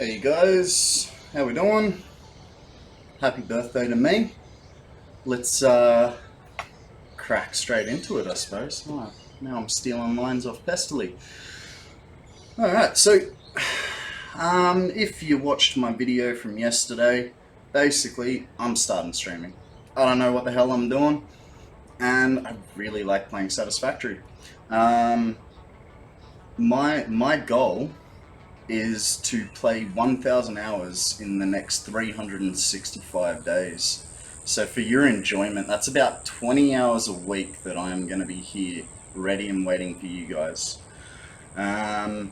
Hey guys, how we doing? Happy birthday to me. Let's crack straight into it, I suppose. Oh, now I'm stealing lines off Pestily. Alright, so if you watched my video from yesterday, basically I'm starting streaming. I don't know what the hell I'm doing, and I really like playing Satisfactory. My goal is to play 1,000 hours in the next 365 days. So for your enjoyment, that's about 20 hours a week that I'm going to be here, ready and waiting for you guys. Now,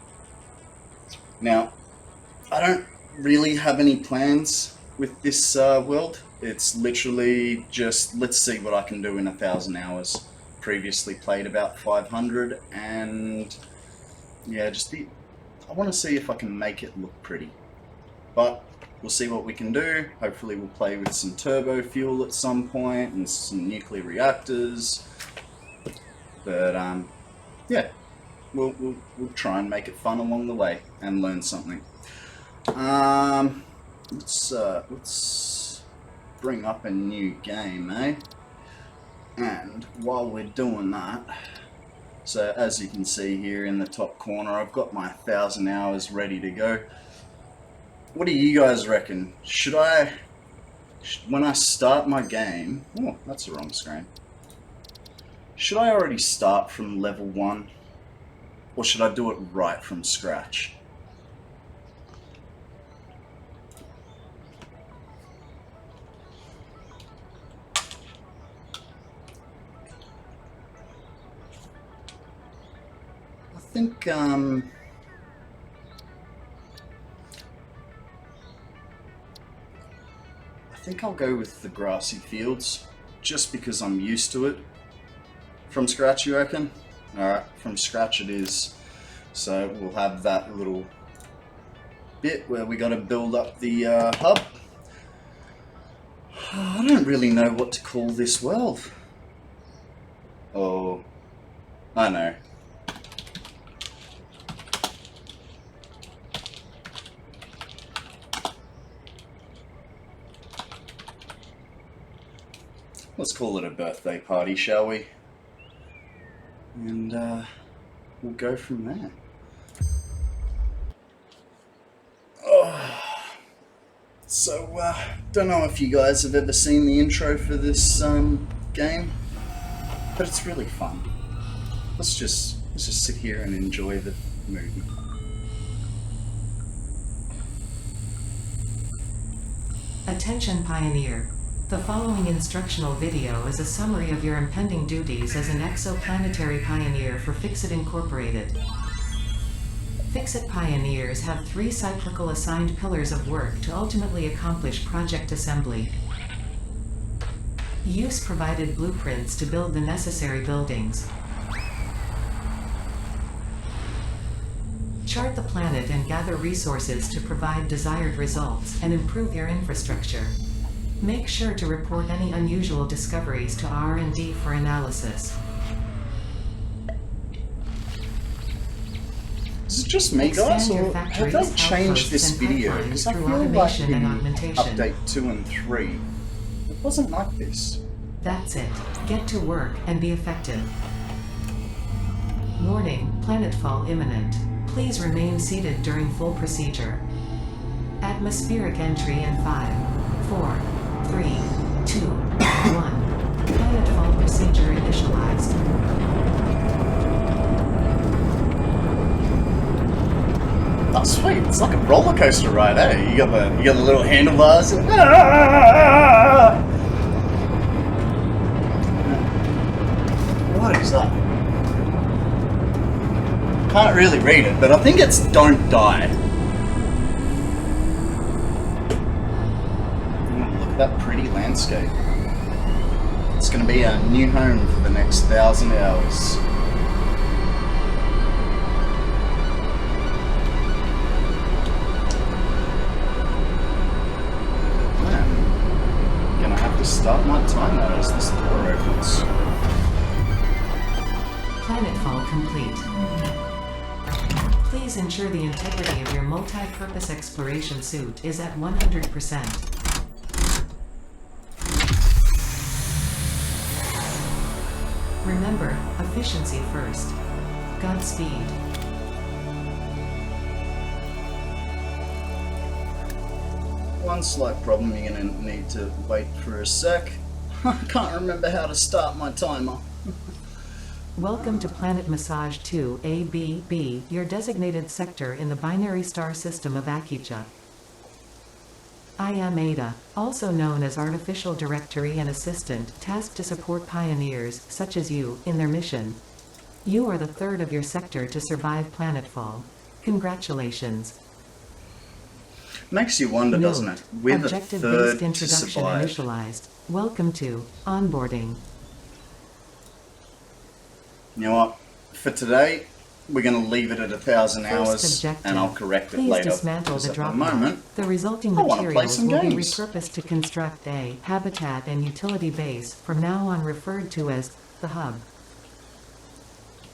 I don't really have any plans with this world. It's literally just, let's see what I can do in 1,000 hours. Previously played about 500, and yeah, I want to see if I can make it look pretty, but we'll see what we can do. Hopefully we'll play with some turbo fuel at some point and some nuclear reactors, but yeah, we'll try and make it fun along the way and learn something. Let's bring up a new game, eh? And while we're doing that, so as you can see here in the top corner, I've got my 1,000 hours ready to go. What do you guys reckon? Should I, when I start my game, oh, that's the wrong screen. Should I already start from level 1? Or should I do it right from scratch? I think I'll go with the grassy fields, just because I'm used to it. From scratch, you reckon? Alright, from scratch it is. So we'll have that little bit where we gotta build up the hub. I don't really know what to call this world. Oh, I know. Let's call it a birthday party, shall we? And we'll go from there. Oh. So, don't know if you guys have ever seen the intro for this game, but it's really fun. Let's just sit here and enjoy the movie. Attention Pioneer. The following instructional video is a summary of your impending duties as an exoplanetary pioneer for Fixit Incorporated. Fixit pioneers have 3 cyclical assigned pillars of work to ultimately accomplish project assembly. Use provided blueprints to build the necessary buildings. Chart the planet and gather resources to provide desired results and improve your infrastructure. Make sure to report any unusual discoveries to R&D for analysis. Is it just me, guys, or have they changed this video? Because I feel like in update 2 and 3, it wasn't like this. That's it. Get to work and be effective. Warning, planetfall imminent. Please remain seated during full procedure. Atmospheric entry in 5, 4, 3, 2, 1. Planetfall procedure initialized. Oh sweet, it's like a roller coaster ride, eh? You got the little handlebars. And, what is that? Can't really read it, but I think it's "Don't Die." Look at that pretty landscape. It's going to be our new home for the next 1,000 hours. I'm gonna have to start my timer as this door opens. Planetfall complete. Please Please ensure the integrity of your multi-purpose exploration suit is at 100%. Remember, efficiency first. Godspeed. One slight problem, you're going to need to wait for a sec. I can't remember how to start my timer. Welcome to Planet Massage 2 ABB, your designated sector in the binary star system of Akicha. I am Ada, also known as Artificial Directory and Assistant, tasked to support pioneers, such as you, in their mission. You are the third of your sector to survive planetfall. Congratulations. Makes you wonder, doesn't it? We're the third Objective-based to introduction survive. initialized. Welcome to onboarding. You know what? For today, we're going to leave it at 1,000 hours, objective. and I'll correct it Please later. dismantle Because the at drop the moment, The resulting I wanna play materials some will be games. repurposed to construct a habitat and utility base, from now on referred to as the hub.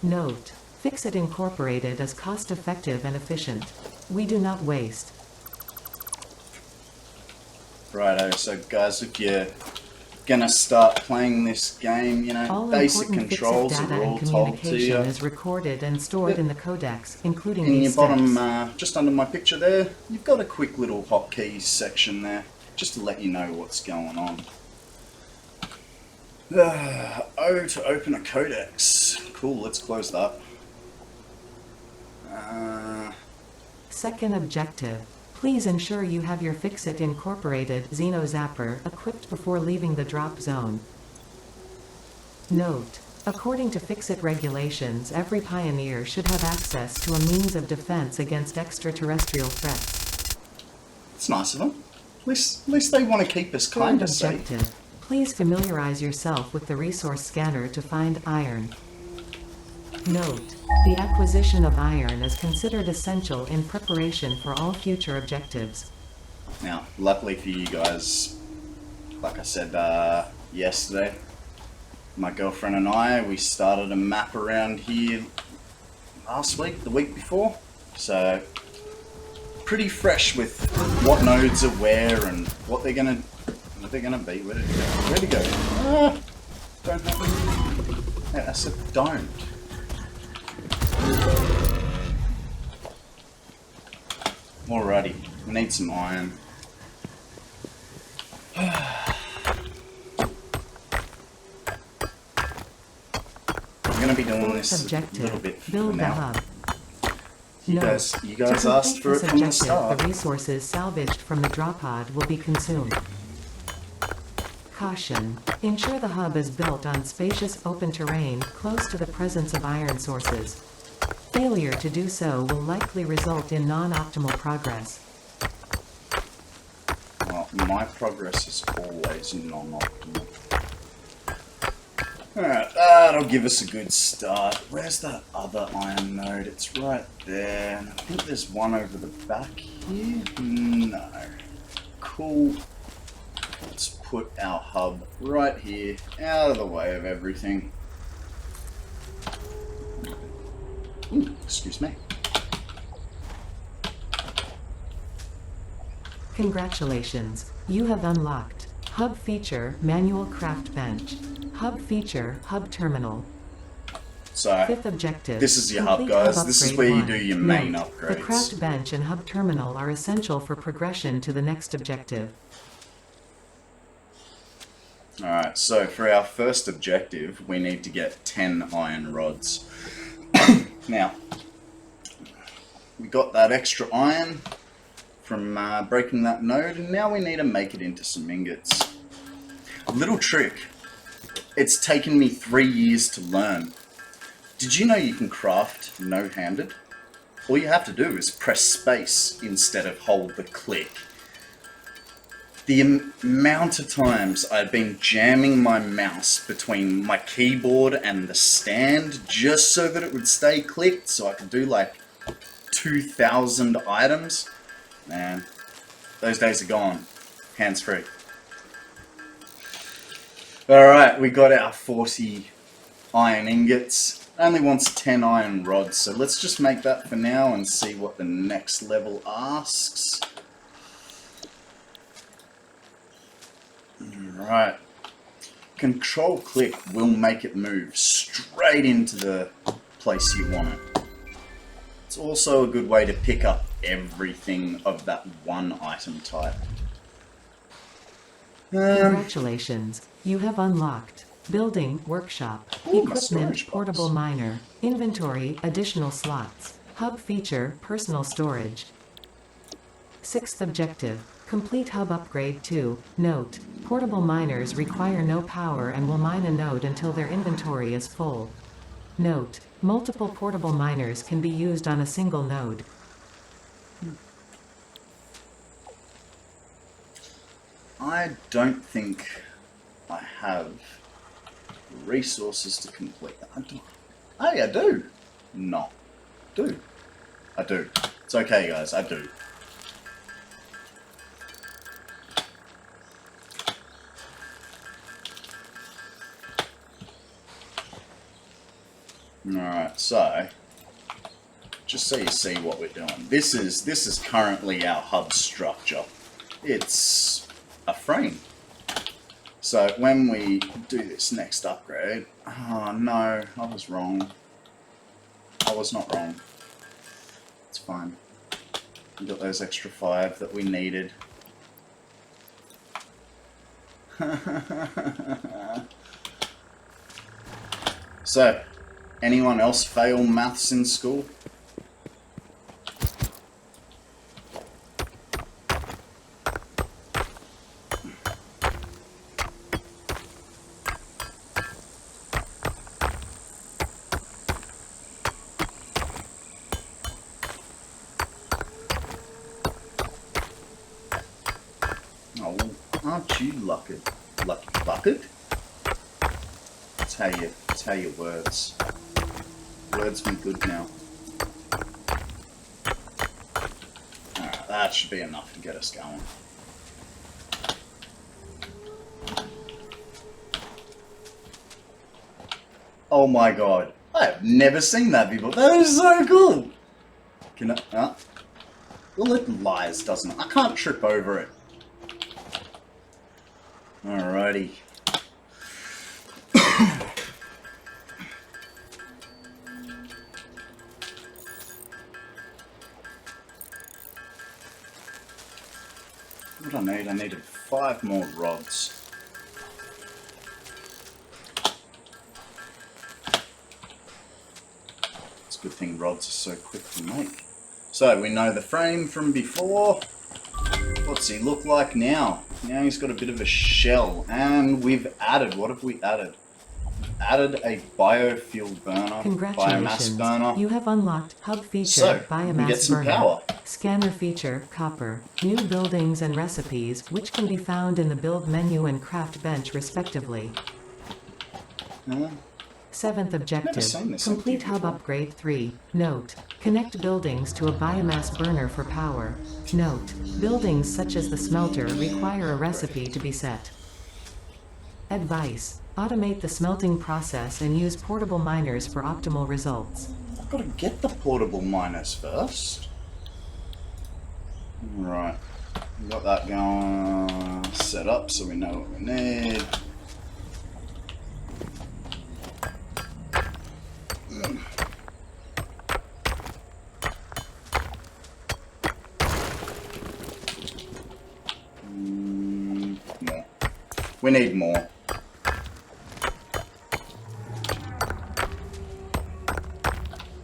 Note: Fixit Incorporated is cost-effective and efficient. We do not waste. righto. So, guys, if you're going to start playing this game, you know, All basic important controls Fixit are data all and told to communication you. is recorded and stored in the codex, including In your these bottom, steps. just under my picture there, you've got a quick little hotkeys section there, just to let you know what's going on. O to open a codex. Cool, let's close that. Second objective. Please ensure you have your Fixit Incorporated Xeno Zapper equipped before leaving the drop zone. Note: According to Fixit regulations, every pioneer should have access to a means of defense against extraterrestrial threats. It's nice of them. At least they want to keep us Third kind of safe. objective. Please familiarize yourself with the resource scanner to find iron. Note: The acquisition of iron is considered essential in preparation for all future objectives. Now, luckily for you guys, like I said yesterday, my girlfriend and I, we started a map around here last week, the week before. So, pretty fresh with what nodes are where and what they're gonna be. Where'd it go? Don't have. Yeah, I said don't. Alrighty, we need some iron. I'm gonna be doing this a Objective: little bit for Build the now. hub. You Note: guys to asked complete for it this from the objective, start. the resources salvaged from the drop pod will be consumed. Caution: Ensure the hub is built on spacious open terrain close to the presence of iron sources. Failure to do so will likely result in non-optimal progress. Well, my progress is always non-optimal. Alright, that'll give us a good start. Where's that other iron node? It's right there. And I think there's one over the back here. No. Cool. Let's put our hub right here, out of the way of everything. Ooh, excuse me. Congratulations, you have unlocked Hub Feature Manual Craft Bench. Hub Feature Hub Terminal. So, Fifth objective. this is your hub, Complete guys. hub This is upgrade where you 1. do your main Note: upgrades. The craft bench and hub terminal are essential for progression to the next objective. Alright, so for our first objective, we need to get 10 iron rods. Now, we got that extra iron from breaking that node, and now we need to make it into some ingots. A little trick. It's taken me 3 years to learn. Did you know you can craft no-handed? All you have to do is press space instead of hold the click. The amount of times I've been jamming my mouse between my keyboard and the stand just so that it would stay clicked so I could do like 2,000 items. Man, those days are gone. Hands free. Alright, we got our 40 iron ingots. Only wants 10 iron rods, so let's just make that for now and see what the next level asks. Alright. Control click will make it move straight into the place you want it. It's also a good way to pick up everything of that one item type. Congratulations, you have unlocked Building Workshop, Ooh, my Equipment storage box. Portable Miner, Inventory Additional Slots, Hub Feature Personal Storage. 6th Objective, Complete Hub Upgrade 2. Note, portable miners require no power and will mine a node until their inventory is full. Note, multiple portable miners can be used on a single node. I don't think I have resources to complete that. Hey, I do. No. Do. I do. It's okay, guys. I do. Alright, so just so you see what we're doing. This is currently our hub structure. It's a frame. So when we do this next upgrade, oh no, I was wrong. I was not wrong. It's fine. We got those extra 5 that we needed. So, anyone else fail maths in school? Oh, aren't you lucky bucket? That's how you words. Words be good now. Alright, that should be enough to get us going. Oh my god. I have never seen that before. That is so cool! Can I... Well, it lies, doesn't it? I can't trip over it. Alrighty. What do I need? I needed 5 more rods. It's a good thing rods are so quick to make. So we know the frame from before. What's he look like now? Now he's got a bit of a shell, and we've added, what have we added? We've added a biofuel burner, biomass burner. You have unlocked Hub Feature So, Biomass we can get some Burner, power. Scanner Feature Copper, New Buildings and Recipes, which can be found in the Build menu and Craft bench respectively. 7th Objective, seen this Complete empty Hub before. Upgrade 3. Note, connect buildings to a biomass burner for power. Note, buildings such as the smelter require a recipe to be set. Advice, automate the smelting process and use portable miners for optimal results. I've got to get the portable miners first. Right, got that going, set up so we know what we need. More. We need more.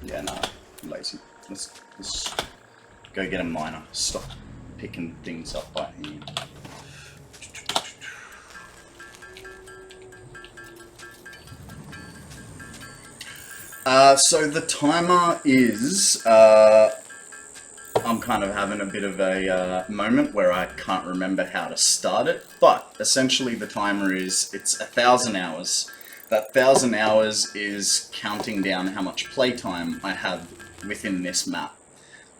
Yeah, no, I'm lazy. Let's go get a miner. Stop picking things up by hand. So the timer is, I'm kind of having a bit of a moment where I can't remember how to start it, but essentially the timer is, it's 1,000 hours. That 1,000 hours is counting down how much playtime I have within this map.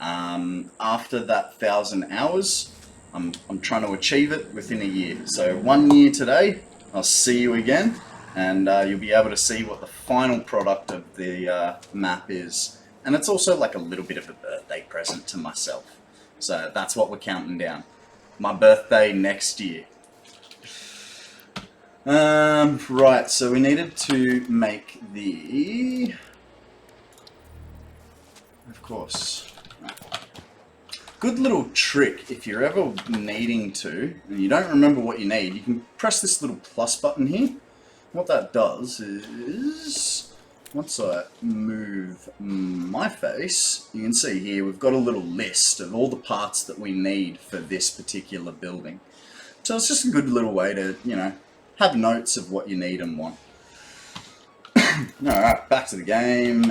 After that 1,000 hours, I'm trying to achieve it within a year. So 1 year today, I'll see you again. and you'll be able to see what the final product of the map is. And it's also like a little bit of a birthday present to myself. So that's what we're counting down. My birthday next year. Right, so we needed to make the... Of course. Good little trick, if you're ever needing to, and you don't remember what you need, you can press this little plus button here. What that does is, once I move my face, you can see here we've got a little list of all the parts that we need for this particular building. So it's just a good little way to, you know, have notes of what you need and want. Alright, back to the game.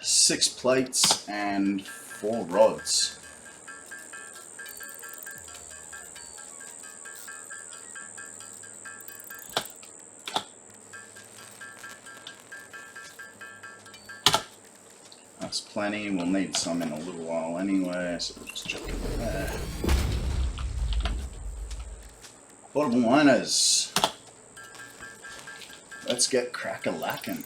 6 plates and 4 rods. That's plenty. We'll need some in a little while anyway, so we'll just chuck it there. Portable miners. Let's get crack-a-lackin'.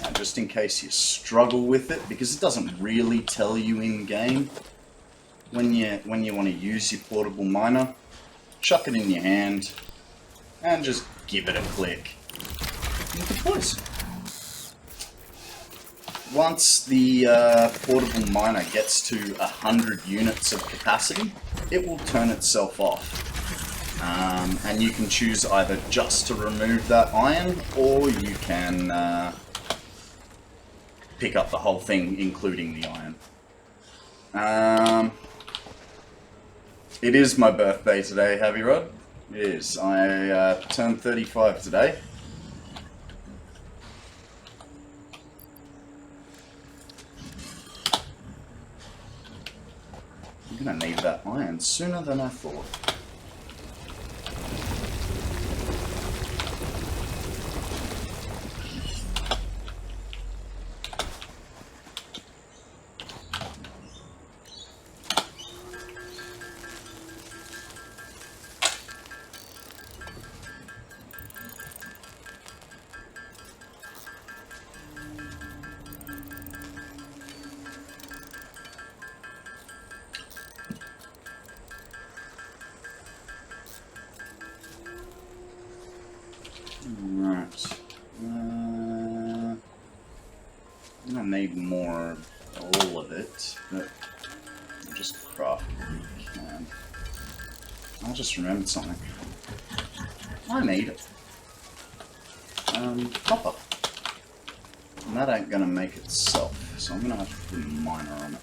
Now, just in case you struggle with it, because it doesn't really tell you in game when you want to use your portable miner, chuck it in your hand and just give it a click. And it deploys. Once the portable miner gets to 100 units of capacity, it will turn itself off. And you can choose either just to remove that iron, or you can pick up the whole thing, including the iron. It is my birthday today, Heavy Rod. It is. I turned 35 today. I'm gonna need that iron sooner than I thought. Right. I'm gonna need more of all of it, but I'll just craft what we can. I just remembered something. I need it. Copper. And that ain't gonna make itself, so I'm gonna have to put a miner on it.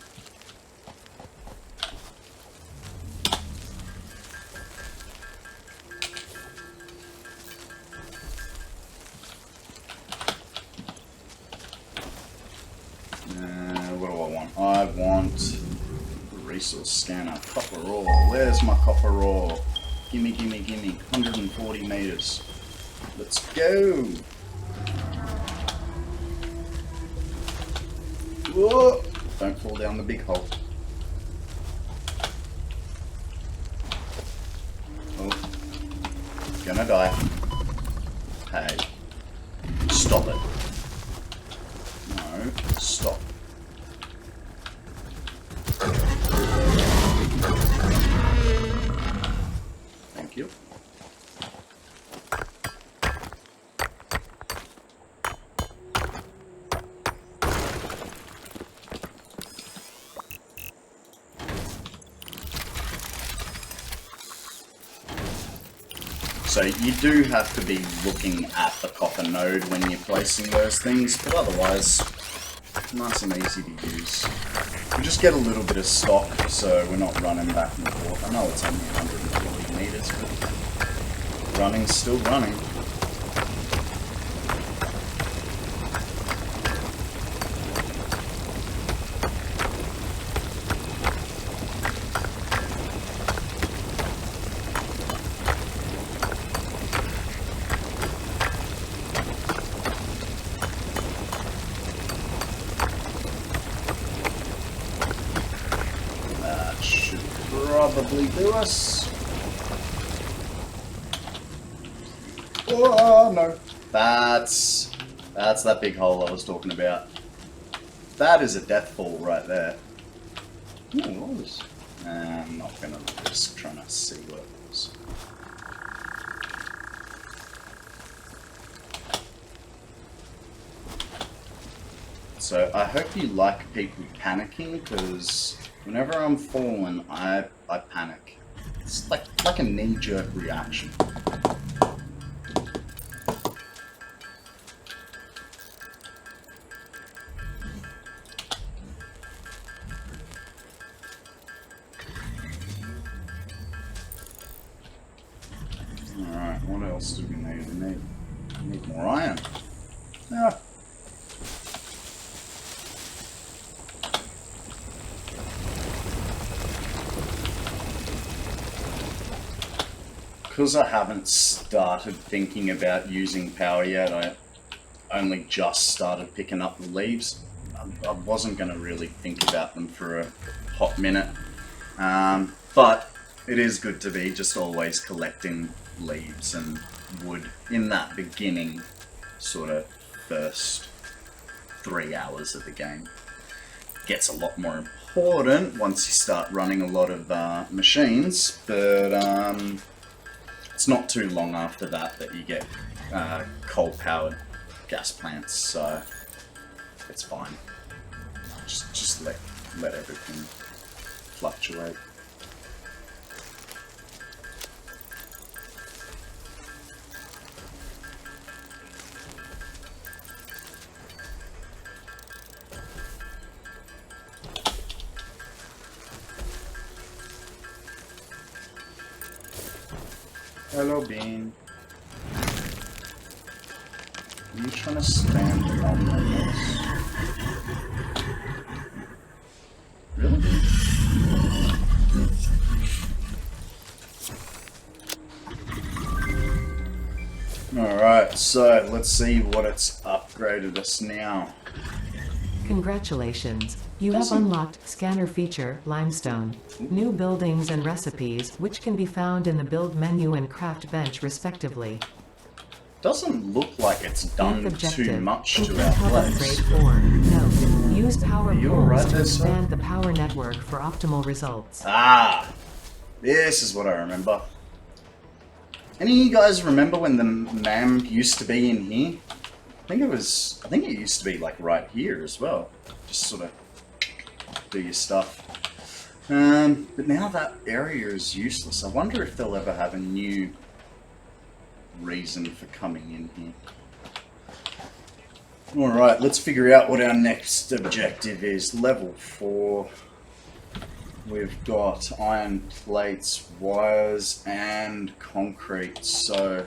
What do I want? I want the resource scanner. Copper ore. Where's my copper ore? Gimme, gimme, gimme. 140 meters. Let's go. Whoa! Don't fall down the big hole. Oh. Gonna die. Hey. Stop it. No. Stop. Thank you. So you do have to be looking at the copper node when you're placing those things, but otherwise, nice and easy to use. We just get a little bit of stock, so we're not running back and forth. I know it's only 140 meters, but running's still running. probably do us. Oh no. That's that big hole I was talking about. That is a death fall right there. Ooh, what was? I'm not gonna risk trying to see what it was. So I hope you like people panicking, because whenever I'm falling, I panic. It's like a knee-jerk reaction. Alright, what else do we need? We need more iron. Yeah. Because I haven't started thinking about using power yet, I only just started picking up the leaves. I wasn't going to really think about them for a hot minute. But it is good to be just always collecting leaves and wood in that beginning sort of first 3 hours of the game. It gets a lot more important once you start running a lot of machines, but it's not too long after that you get coal-powered gas plants, so it's fine. Just let everything fluctuate. Hello, Bean. Are you trying to stand on this? Really? Alright, so let's see what it's upgraded us now. Congratulations. You have unlocked Scanner Feature, Limestone. New buildings and recipes, which can be found in the Build menu and Craft bench respectively. Doesn't look like it's done too much to Complete our hub place. upgrade 4. Note. Use power You poles alright to there, sir? expand the power network for optimal results. Ah! This is what I remember. Any of you guys remember when the MAM used to be in here? I think it used to be like right here as well. Just sort of do your stuff. But now that area is useless. I wonder if they'll ever have a new reason for coming in here. Alright, let's figure out what our next objective is. Level 4. We've got iron plates, wires, and concrete. So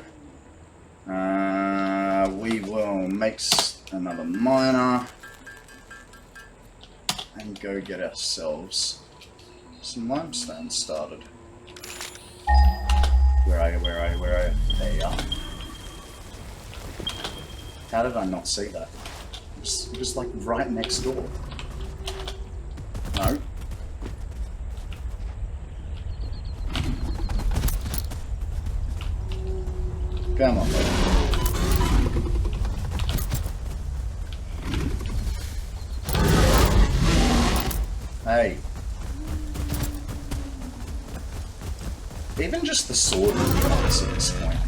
we will make another miner and go get ourselves some limestone started. Where are you? Where are you? Where are you? There you are. How did I not see that? It was like right next door. No. Come on, buddy. Hey. Even just the sword would be nice at this point.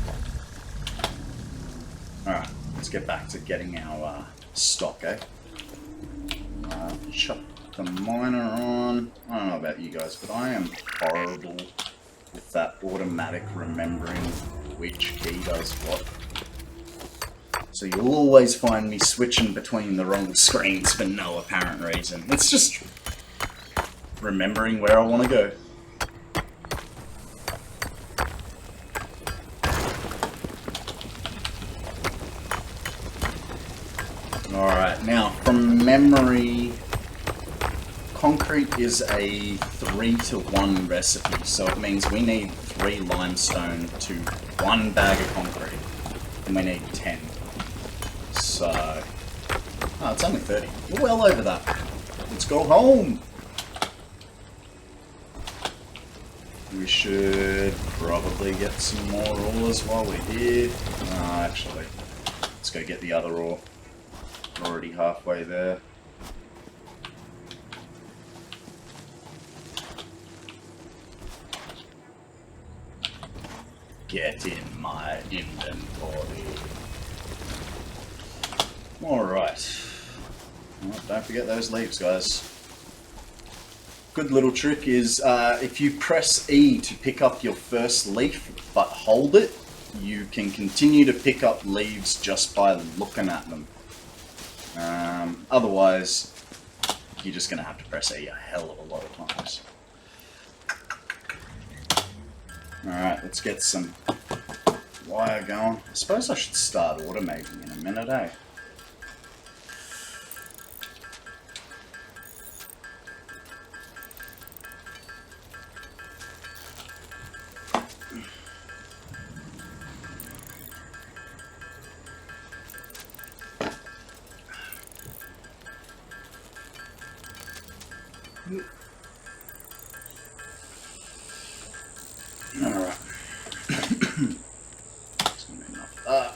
Alright, let's get back to getting our stock, eh? Chuck the miner on. I don't know about you guys, but I am horrible with that automatic remembering which key does what. So you'll always find me switching between the wrong screens for no apparent reason. It's just remembering where I want to go. Alright, now from memory, concrete is a 3-to-1 recipe, so it means we need 3 limestone to 1 bag of concrete, and we need 10. So, oh, it's only 30. We're well over that. Let's go home. We should probably get some more ores while we're here. Actually, let's go get the other ore. We're already halfway there. Get in my inventory. Alright. Well, don't forget those leaves, guys. Good little trick is if you press E to pick up your first leaf, but hold it, you can continue to pick up leaves just by looking at them. Otherwise, you're just going to have to press E a hell of a lot of times. Alright, let's get some wire going. I suppose I should start automating in a minute, eh? Alright. It's gonna be enough of that.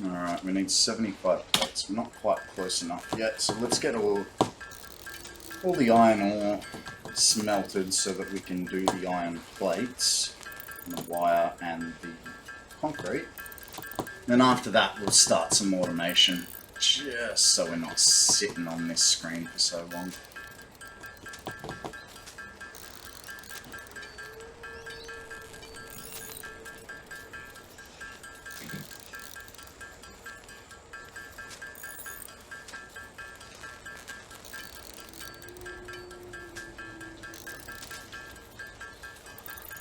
Alright, we need 75 plates. We're not quite close enough yet, so let's get all the iron ore smelted so that we can do the iron plates, and the wire and the concrete. Then after that we'll start some automation, just so we're not sitting on this screen for so long.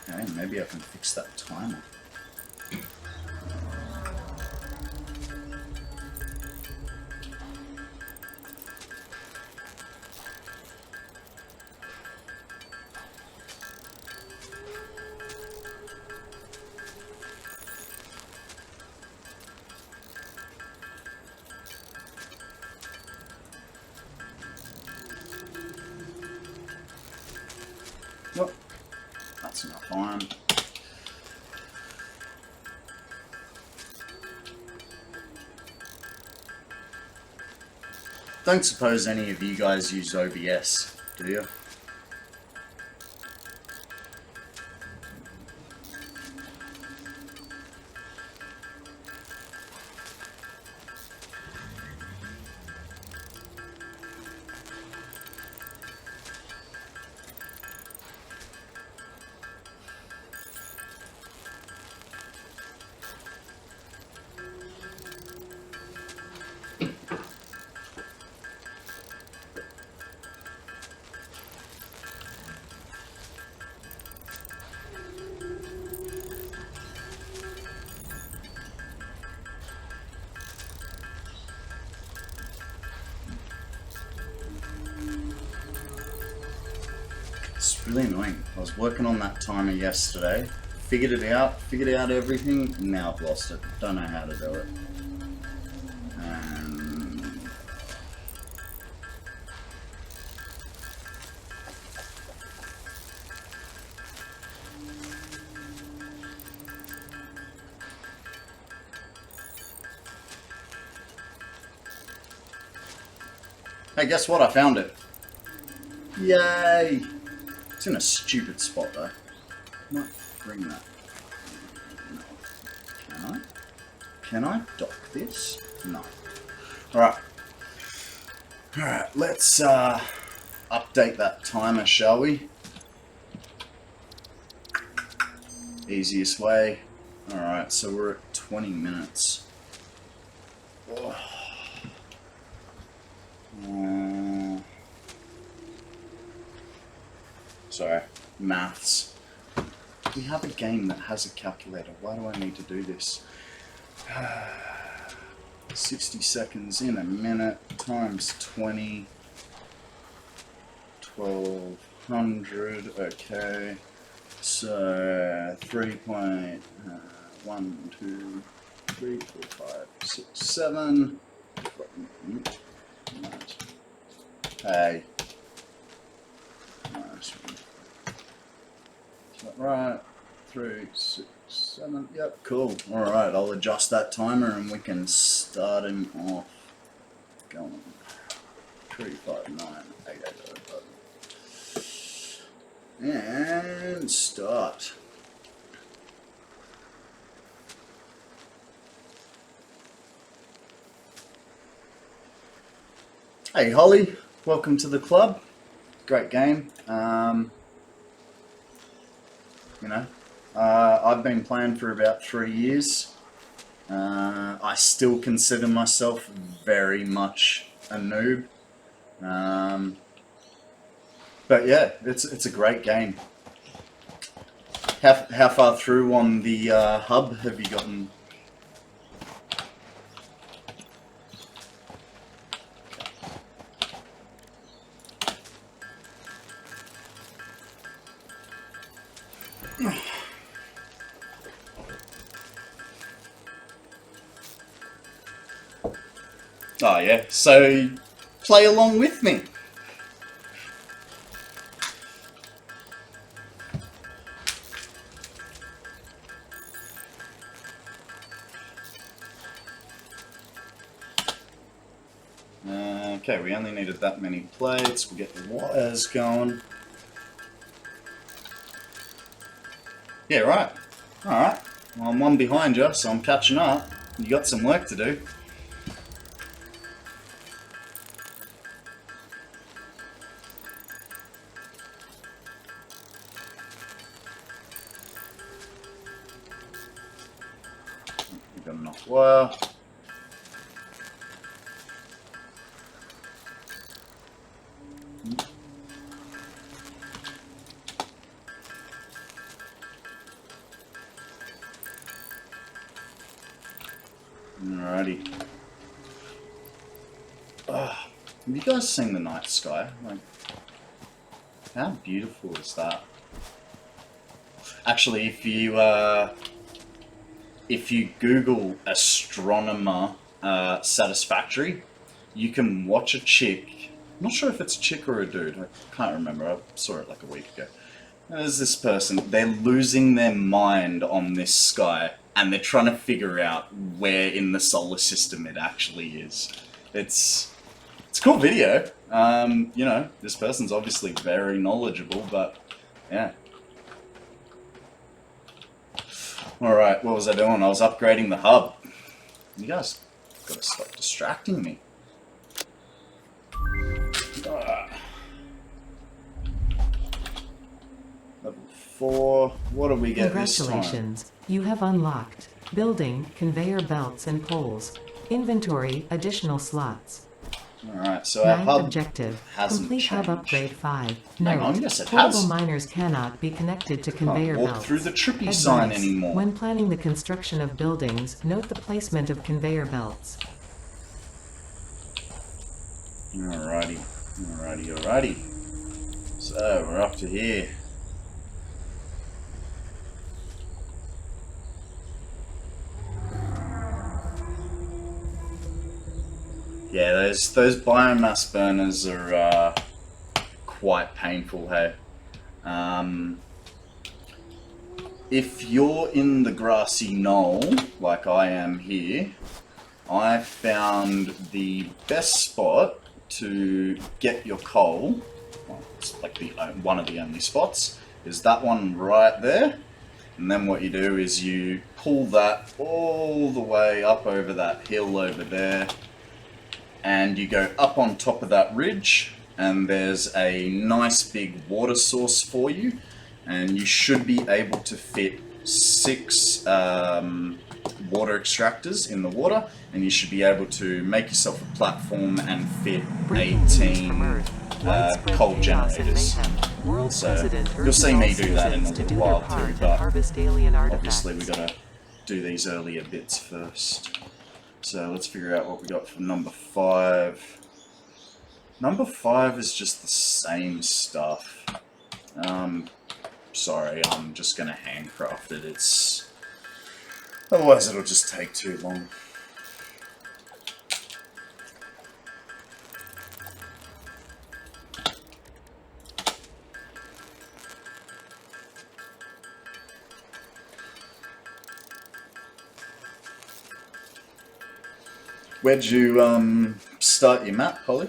Okay, maybe I can fix that timer. Nope. That's enough iron. Don't suppose any of you guys use OBS, do you? It's really annoying. I was working on that timer yesterday, figured it out everything, now I've lost it. Don't know how to do it. Hey, guess what? I found it. Yay! It's in a stupid spot though. I might bring that. No. Can I? Can I dock this? No. Alright. Alright, let's update that timer, shall we? Easiest way. Alright, so we're at 20 minutes. Oh. Sorry, maths. We have a game that has a calculator. Why do I need to do this? 60 seconds in a minute times 20. 1200. Okay. So 3.1, 2, 3, 4, 5, 6, 7. Hey. Nice one. Is that right? 3, 6, 7. Yep, cool. Alright, I'll adjust that timer and we can start him off. Go on. 3, 5, 9, 8, 8, 8, 8. And start. Hey Holly, welcome to the club. Great game. I've been playing for about 3 years. I still consider myself very much a noob. But yeah, it's a great game. How far through on the hub have you gotten? Oh yeah, so play along with me. Okay, we only needed that many plates. We'll get the wires going. Yeah, right. Alright. Well, I'm one behind you, so I'm catching up. You got some work to do. We've got enough wire. Alrighty. Have you guys seen the night sky? Like, how beautiful is that? Actually, if you Google astronomer Satisfactory, you can watch a chick. I'm not sure if it's a chick or a dude. I can't remember. I saw it like a week ago. There's this person. They're losing their mind on this sky, and they're trying to figure out where in the solar system it actually is. It's a cool video. You know, this person's obviously very knowledgeable, but yeah. Alright, what was I doing? I was upgrading the hub. You guys gotta stop distracting me. Level 4. What do we get this time? Congratulations, you have unlocked building, conveyor belts and poles. Inventory, additional slots. Alright, so our Ninth hub objective, hasn't complete changed. hub upgrade 5. Hang on, Note, yes it portable has. miners cannot be connected to Can't conveyor walk belts. through the trippy sign Advice, anymore. when planning the construction of buildings, note the placement of conveyor belts. Alrighty, alrighty. So, we're up to here. Yeah, those biomass burners are quite painful, hey? If you're in the grassy knoll, like I am here, I found the best spot to get your coal, well, it's like one of the only spots, is that one right there. And then what you do is you pull that all the way up over that hill over there, and you go up on top of that ridge, and there's a nice big water source for you, and you should be able to fit 6 water extractors in the water, and you should be able to make yourself a platform and fit 18 coal generators. So you'll see me do that in a little while too, but obviously we gotta do these earlier bits first. So let's figure out what we got for number 5. Number 5 is just the same stuff. Sorry, I'm just gonna handcraft it. Otherwise it'll just take too long. Where'd you start your map, Holly?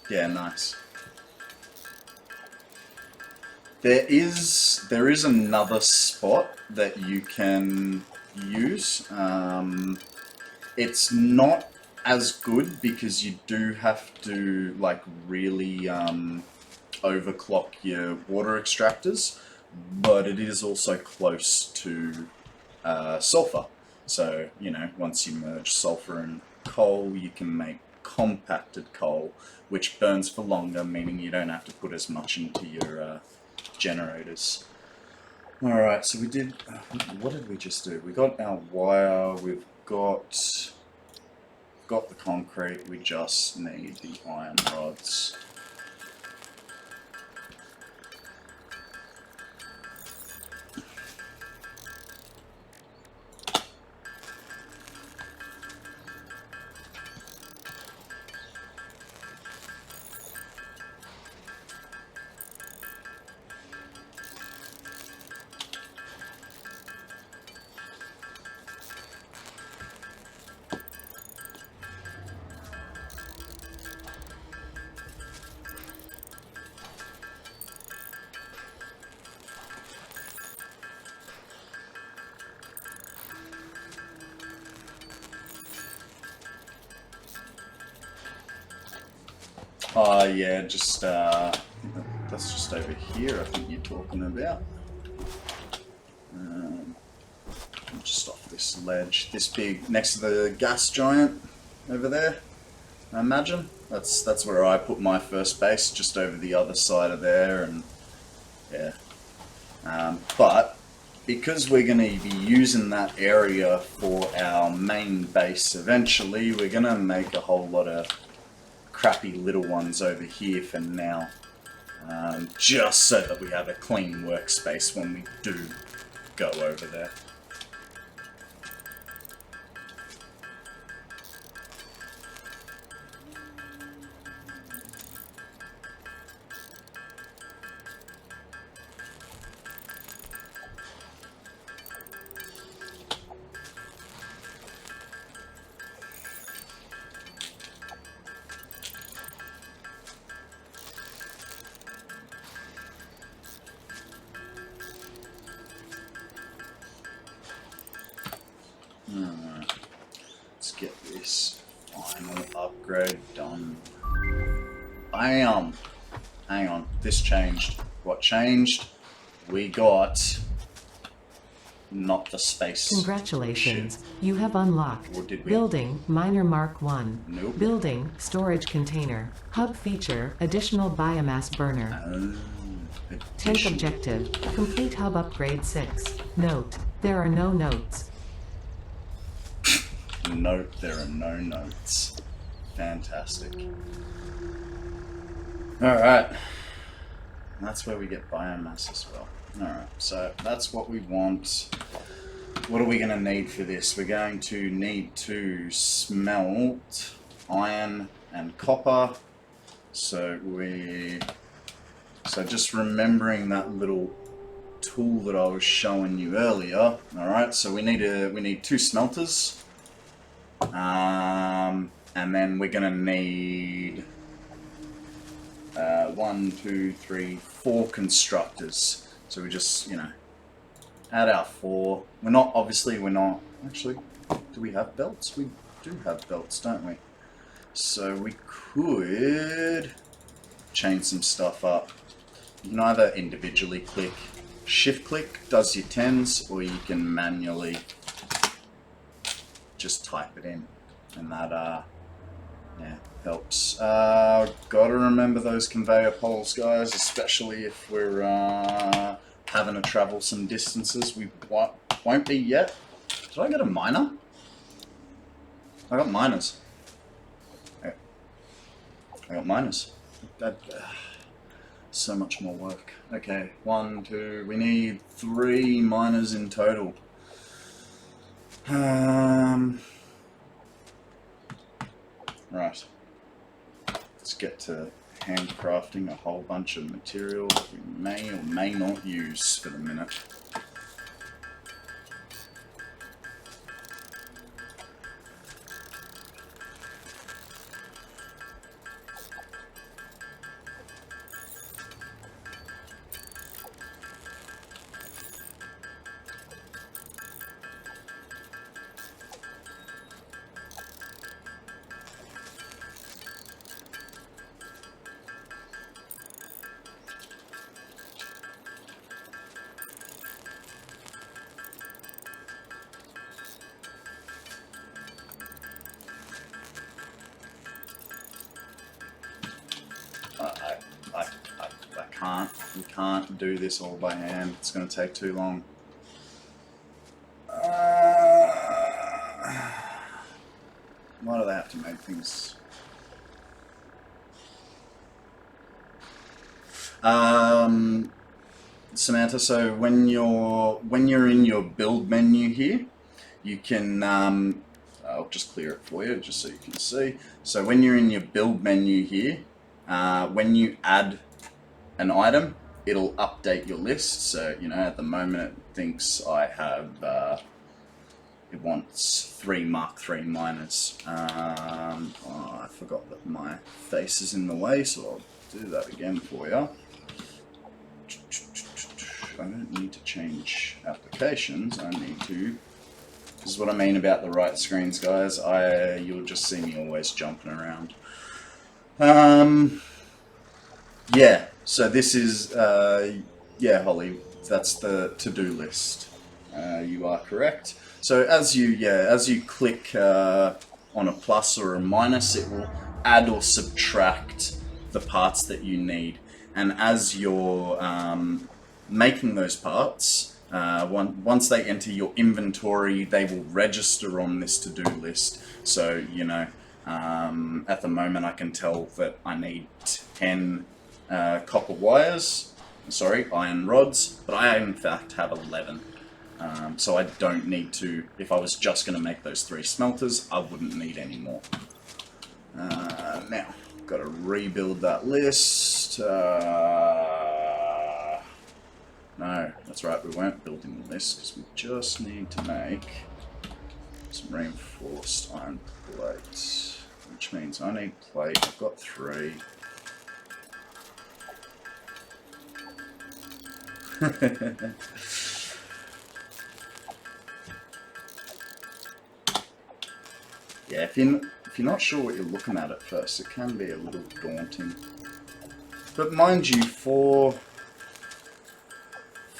Yeah, nice. There is another spot that you can use. It's not as good because you do have to like really overclock your water extractors, but it is also close to sulfur. So, you know, once you merge sulfur and coal, you can make compacted coal, which burns for longer, meaning you don't have to put as much into your generators. Alright, so we did... what did we just do? We got our wire, we've got the concrete, we just need the iron rods. Yeah, just, that's just over here, I think you're talking about. Just off this ledge, this big, next to the gas giant over there, I imagine. That's where I put my first base, just over the other side of there, and yeah. But because we're going to be using that area for our main base eventually, we're going to make a whole lot of crappy little ones over here for now, just so that we have a clean workspace when we do go over there. Alright, let's get this final upgrade done. Bam! Hang on, this changed. What changed? We got not the space. Congratulations, you have unlocked Or did we? Building Miner Mark 1. Nope. Building Storage Container. Hub feature Additional Biomass Burner. Tank objective Complete Hub Upgrade 6. Note, there are no notes. Note, there are no notes. Fantastic. Alright. That's where we get biomass as well. Alright, so that's what we want. What are we going to need for this? We're going to need to smelt iron and copper. So just remembering that little tool that I was showing you earlier. Alright, so we need 2 smelters. And then we're gonna need 1, 2, 3, 4 constructors. So we just, you know, add our 4. We're not actually, do we have belts? We do have belts, don't we? So we could change some stuff up. You can either individually click, shift click does your 10s, or you can manually just type it in, and that yeah, helps. Gotta remember those conveyor poles, guys, especially if we're having to travel some distances. We won't be yet. Did I get a miner? I got miners. I got miners. So much more work. Okay, 1, 2, we need 3 miners in total. Right. Let's get to handcrafting a whole bunch of material that we may or may not use for the minute. We can't do this all by hand. It's going to take too long. Why do they have to make things? Samantha, so when you're in your build menu here, you can I'll just clear it for you just so you can see. So when you're in your build menu here, when you add an item, it'll update your list. So, you know, at the moment it thinks I have, it wants 3 Mark III miners. Oh, I forgot that my face is in the way, so I'll do that again for you. I don't need to change applications, I need to... This is what I mean about the right screens, guys. You'll just see me always jumping around. Yeah, so this is, yeah, Holly, that's the to-do list. You are correct. So as you click on a plus or a minus, it will add or subtract the parts that you need. And as you're making those parts, once they enter your inventory, they will register on this to-do list. So, you know, at the moment I can tell that I need 10 copper wires, sorry, iron rods, but I in fact have 11. So I don't need to, if I was just going to make those 3 smelters, I wouldn't need any more. Now, got to rebuild that list. No, that's right, we weren't building the list because we just need to make some reinforced iron plates, which means I need plate. I've got 3. Yeah, if you're not sure what you're looking at first, it can be a little daunting. But mind you, for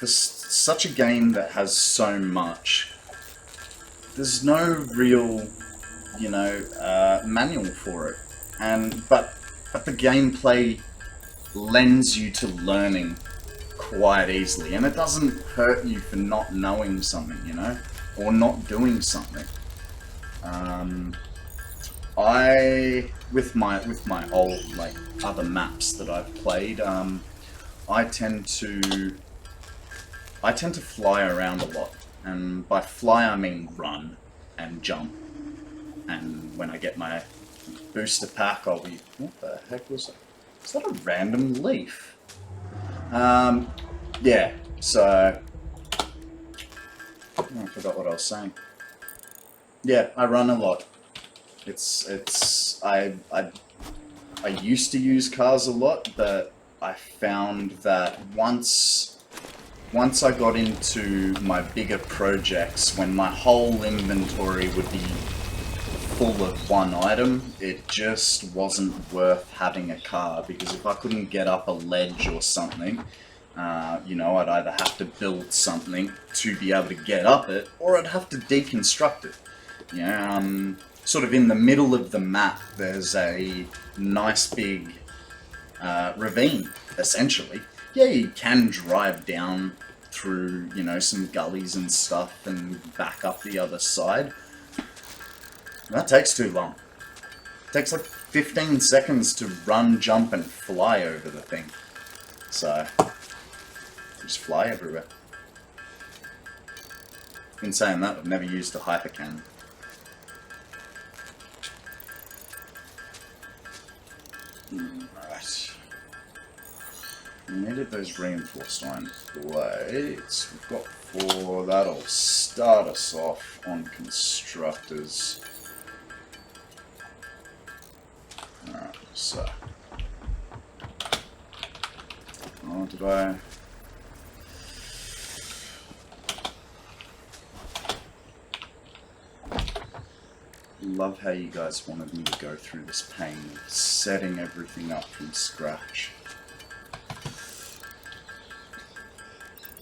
such a game that has so much, there's no real, you know, manual for it. But the gameplay lends you to learning quite easily, and it doesn't hurt you for not knowing something, you know, or not doing something. With my old, like, other maps that I've played, I tend to fly around a lot, and by fly I mean run and jump. And when I get my booster pack, I'll be, what the heck was that? Is that a random leaf? Yeah, so oh, I forgot what I was saying. Yeah, I run a lot. I used to use cars a lot, but I found that once I got into my bigger projects, when my whole inventory would be full of one item, it just wasn't worth having a car, because if I couldn't get up a ledge or something, you know, I'd either have to build something to be able to get up it, or I'd have to deconstruct it. Yeah, sort of in the middle of the map, there's a nice big ravine, essentially. Yeah, you can drive down through, you know, some gullies and stuff and back up the other side. That takes too long. It takes like 15 seconds to run, jump, and fly over the thing. So, just fly everywhere. In saying that, I've never used a hyper cannon. Right. We needed those reinforced iron plates. We've got 4. That'll start us off on constructors. Alright, so. Oh, did I? Love how you guys wanted me to go through this pain of setting everything up from scratch.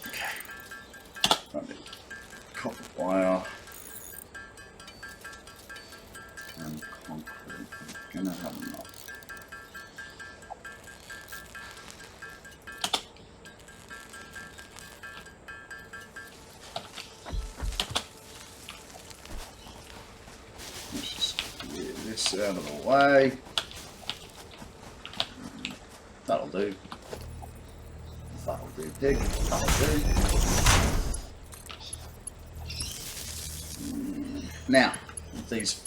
Okay. Found it. Copper wire. And concrete. I'm gonna have enough. This out of the way. That'll do. That'll do, pig. That'll do. Now, with these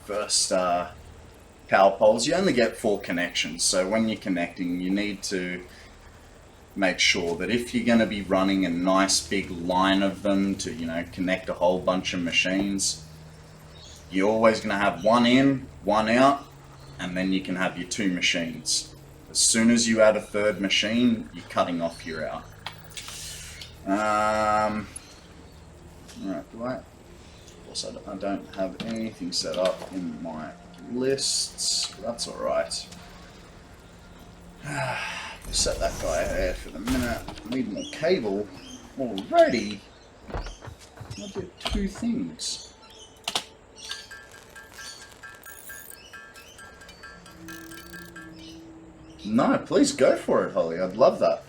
first power poles, you only get 4 connections. So when you're connecting, you need to make sure that if you're going to be running a nice big line of them to, you know, connect a whole bunch of machines, you're always going to have 1 in, 1 out, and then you can have your 2 machines. As soon as you add a 3rd machine, you're cutting off your out. Alright, do I? Of course, I don't have anything set up in my lists. That's alright. We'll set that guy there for the minute. Need more cable already. I did 2 things. No, please go for it, Holly. I'd love that.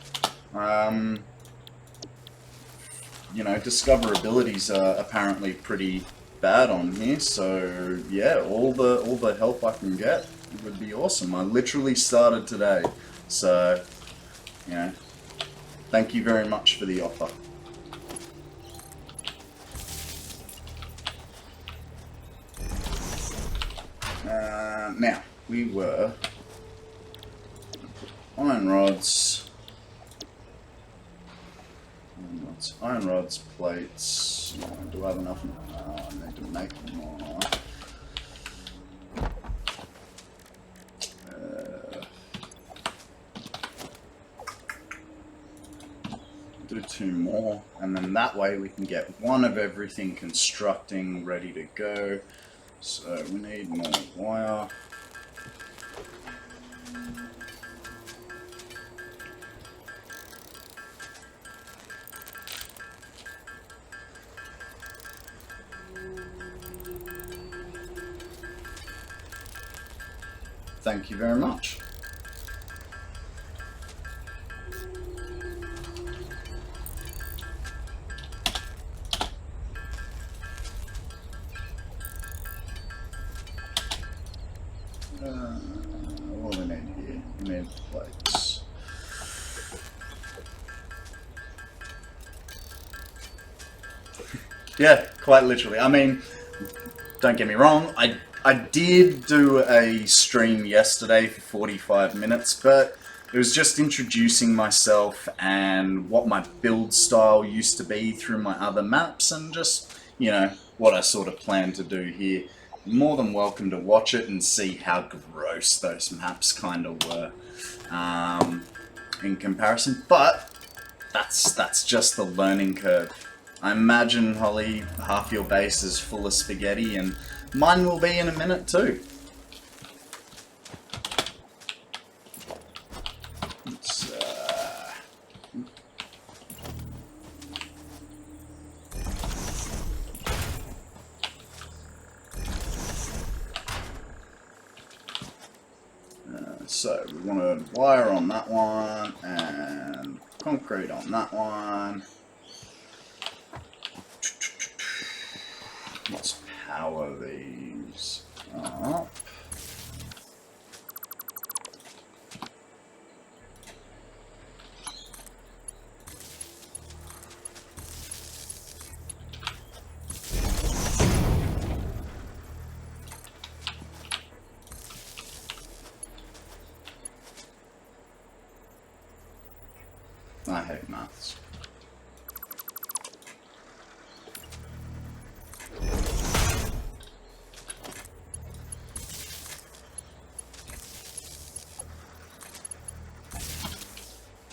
You know, discoverability's apparently pretty bad on here, so yeah, all the help I can get would be awesome. I literally started today, so you know, thank you very much for the offer. Now we were. Iron rods, plates. Do I have enough? No, I need to make more. Do 2 more, and then that way we can get 1 of everything constructing ready to go. So we need more wire. Thank you very much. What do we need here? We need plates. Yeah, quite literally. I mean, don't get me wrong, I did do a stream yesterday for 45 minutes, but it was just introducing myself and what my build style used to be through my other maps and just, you know, what I sort of plan to do here. You're more than welcome to watch it and see how gross those maps kind of were in comparison, but that's just the learning curve. I imagine, Holly, half your base is full of spaghetti, and mine will be in a minute too. we wanted wire on that one and concrete on that one. Let's power these up. I hate maths.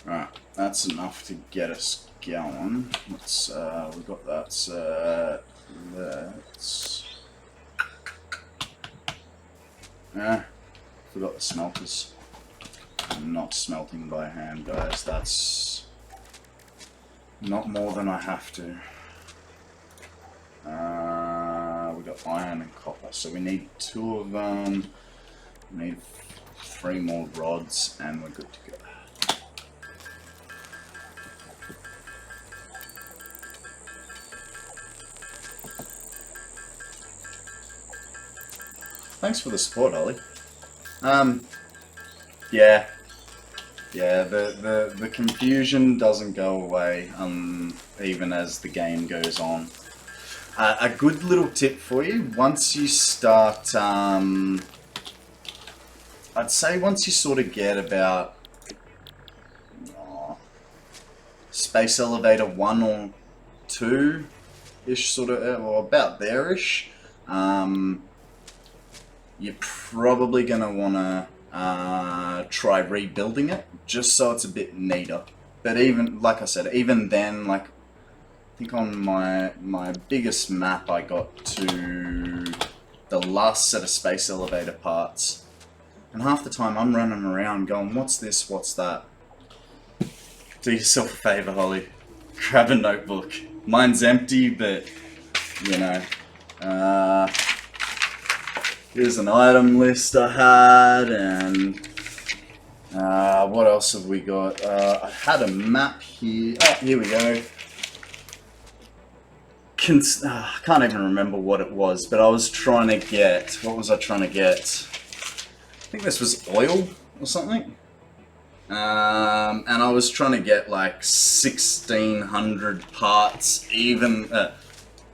Right, that's enough to get us going. Let's we got that. Let's. Forgot the smelters. I'm not smelting by hand, guys. That's not more than I have to. We got iron and copper, so we need 2 of them. We need 3 more rods, and we're good to go. Thanks for the support, Ollie. Yeah, the confusion doesn't go away even as the game goes on. A good little tip for you, once you start, I'd say once you sort of get about Space Elevator 1 or 2-ish, sort of, or about there-ish, you're probably going to want to try rebuilding it, just so it's a bit neater. But even, like I said, even then, like, I think on my biggest map I got to the last set of Space Elevator parts, and half the time I'm running around going, what's this, what's that? Do yourself a favour, Holly. Grab a notebook. Mine's empty, but, you know, here's an item list I had, and what else have we got? I had a map here. Oh, here we go. I can't even remember what it was, but I was trying to get... What was I trying to get? I think this was oil or something. And I was trying to get like 1,600 parts, even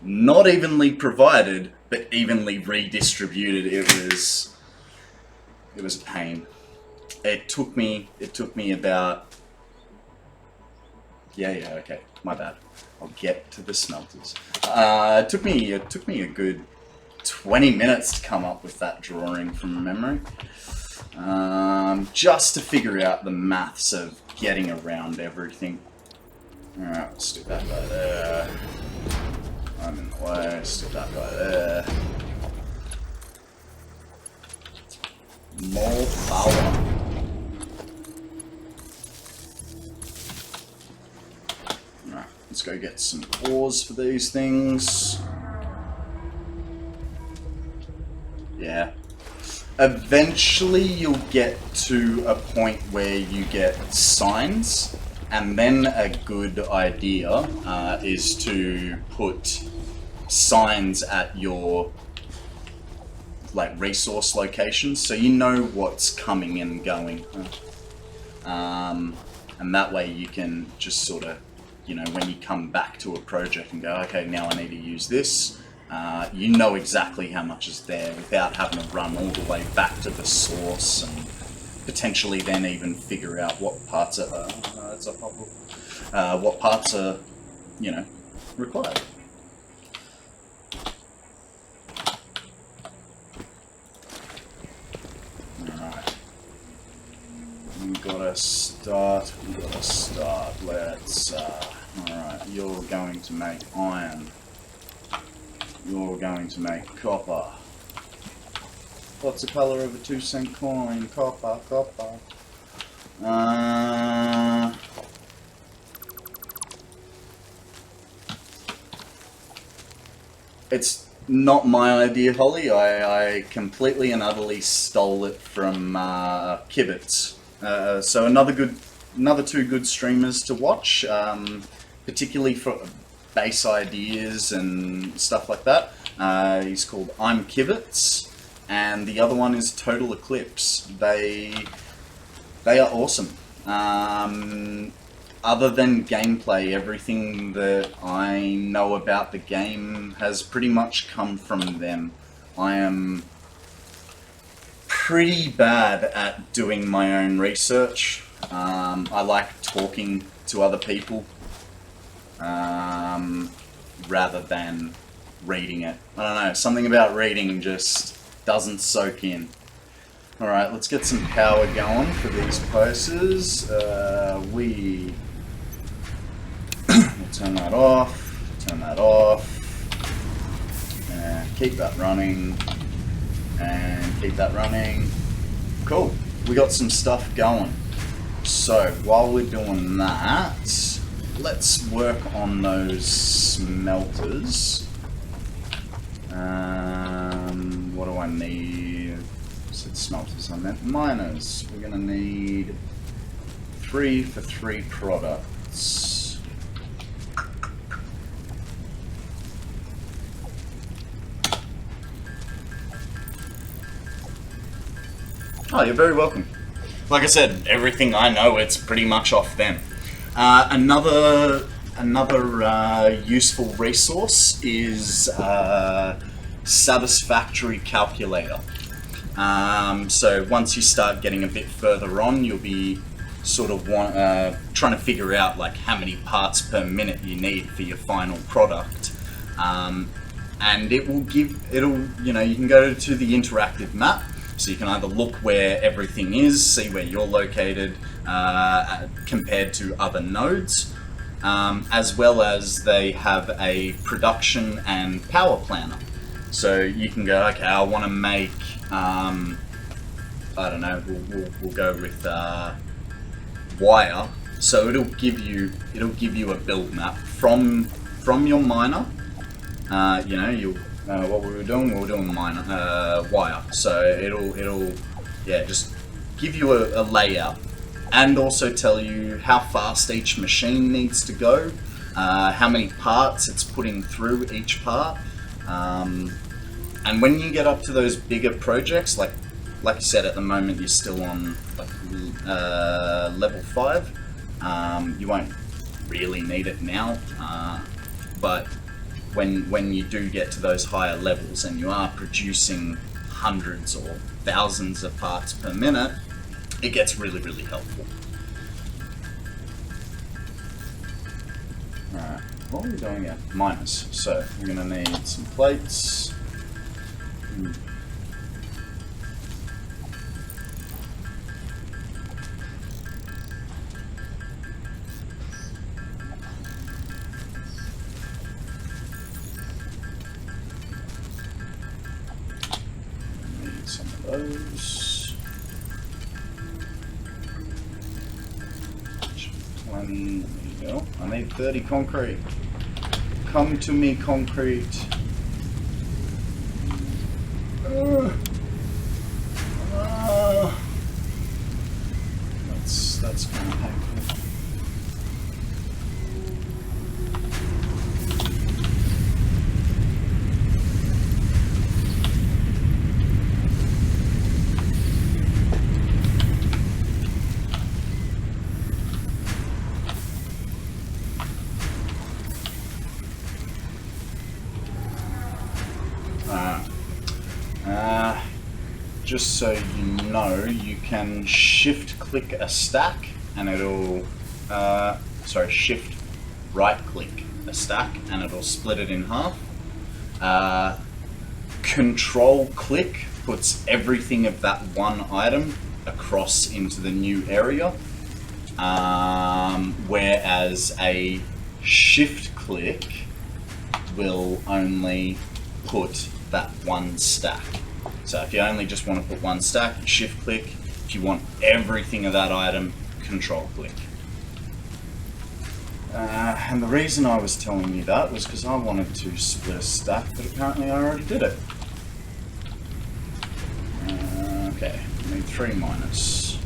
not evenly provided, but evenly redistributed. It was a pain. It took me about okay, my bad. I'll get to the smelters. It took me a good 20 minutes to come up with that drawing from memory. Just to figure out the maths of getting around everything. Alright, let's do that guy there. I'm in the way, let's do that guy there. More power. Alright, let's go get some ores for these things. Yeah. Eventually you'll get to a point where you get signs, and then a good idea is to put signs at your like resource locations, so you know what's coming and going, and that way you can just sort of, you know, when you come back to a project and go, okay, now I need to use this, you know exactly how much is there without having to run all the way back to the source, and potentially then even figure out what parts are what parts are, you know, required. Alright. We gotta start. Let's alright, you're going to make iron. You're going to make copper. What's the colour of a 2-cent coin? Copper, copper. not my idea, Holly. I completely and utterly stole it from Kibitz. So another two good streamers to watch, particularly for bass ideas and stuff like that. He's called ImKibitz, and the other one is TotalXclipse. They are awesome. Other than gameplay, everything that I know about the game has pretty much come from them. I am pretty bad at doing my own research. I like talking to other people rather than reading it. I don't know, something about reading just doesn't soak in. Alright, let's get some power going for these posters. We'll turn that off, keep that running, and keep that running. Cool, we got some stuff going. So, while we're doing that, let's work on those smelters. What do I need? I said smelters, I meant miners. We're gonna need 3 for 3 products. Oh, you're very welcome. Like I said, everything I know, it's pretty much off them. Another useful resource is Satisfactory calculator. So once you start getting a bit further on, you'll be sort of trying to figure out like how many parts per minute you need for your final product. And you can go to the interactive map. So you can either look where everything is, see where you're located compared to other nodes, as well as they have a production and power planner. So you can go, okay, I want to make, I don't know, we'll go with wire. So it'll give you a build map from your miner. What we were doing wire. So it'll just give you a layout and also tell you how fast each machine needs to go, how many parts it's putting through each part. And when you get up to those bigger projects, like you said, at the moment you're still on level 5. You won't really need it now, but when you do get to those higher levels and you are producing hundreds or thousands of parts per minute, it gets really, really helpful. Alright, what are we doing here? Miners. So we're going to need some plates. Those 20, there you go. I need 30 concrete. Come to me, concrete. That's kind of painful. Just so you know, you can shift click a stack and it'll, shift right click a stack and it'll split it in half. Control click puts everything of that one item across into the new area, whereas a shift click will only put that one stack. So if you only just want to put one stack, you shift click. If you want everything of that item, control click. And the reason I was telling you that was because I wanted to split a stack, but apparently I already did it. Okay, I need 3 minus.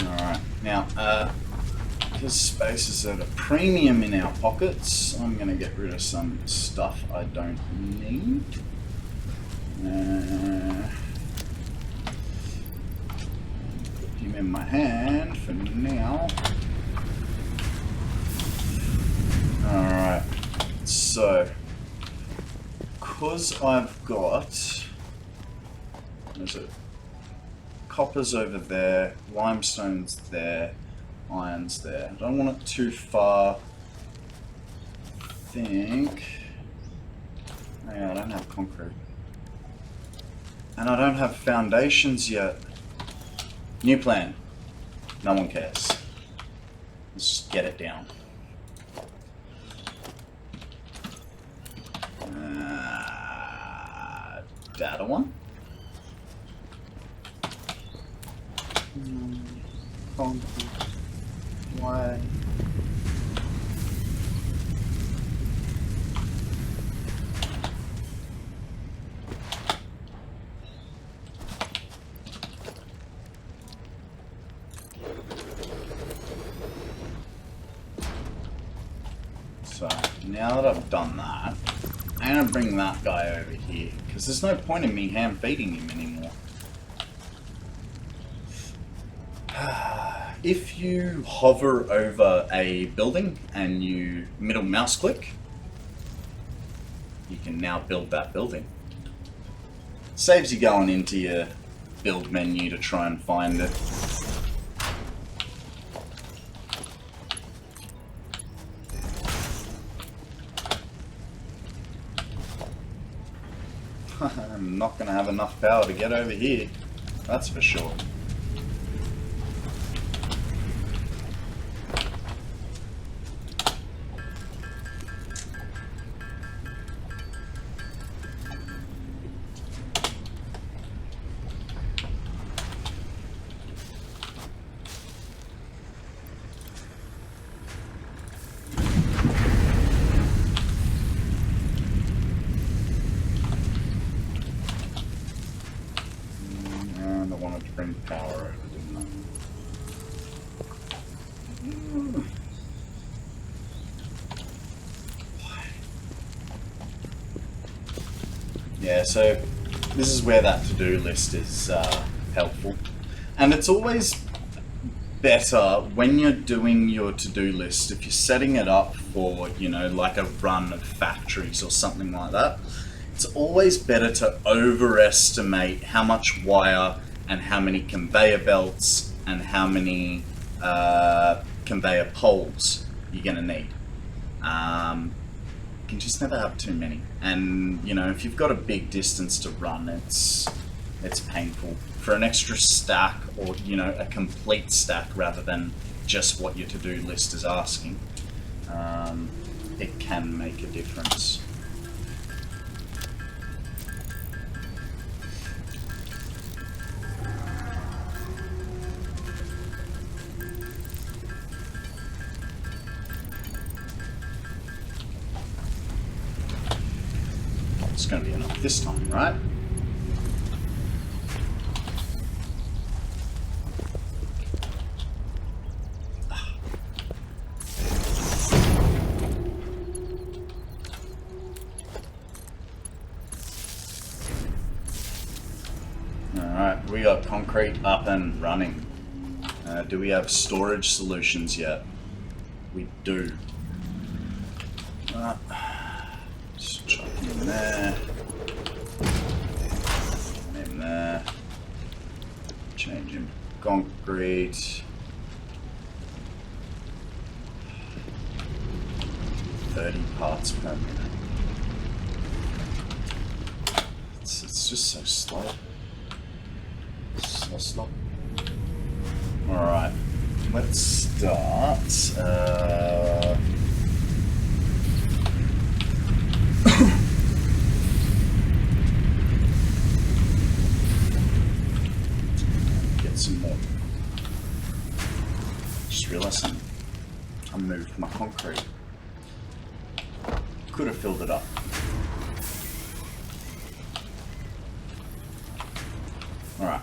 Alright, now, because space is at a premium in our pockets, I'm going to get rid of some stuff I don't need. Put him in my hand for now. Alright, so, because I've got, what is it? Copper's over there, limestone's there, iron's there. I don't want it too far. I think. Oh yeah, I don't have concrete. And I don't have foundations yet. New plan. No one cares. Let's just get it down. Data one. Concrete. Why? So now that I've done that, I'm gonna bring that guy over here because there's no point in me hand feeding him anymore. If you hover over a building and you middle mouse click, you can now build that building. Saves you going into your build menu to try and find it. I'm not going to have enough power to get over here, that's for sure. Bring power over, didn't I? Yeah, so this is where that to-do list is helpful. And it's always better when you're doing your to-do list, if you're setting it up for, you know, like a run of factories or something like that, it's always better to overestimate how much wire and how many conveyor belts and how many conveyor poles you're gonna need. You can just never have too many. And you know, if you've got a big distance to run, it's painful. For an extra stack, or you know, a complete stack rather than just what your to-do list is asking, it can make a difference. It's going to be enough this time, right? Alright, we got concrete up and running. Do we have storage solutions yet? We do. Just chuck him in there. In there. Change him to concrete. 30 parts per minute. It's just so slow. So slow. Alright, let's start. my concrete. Could have filled it up. Alright.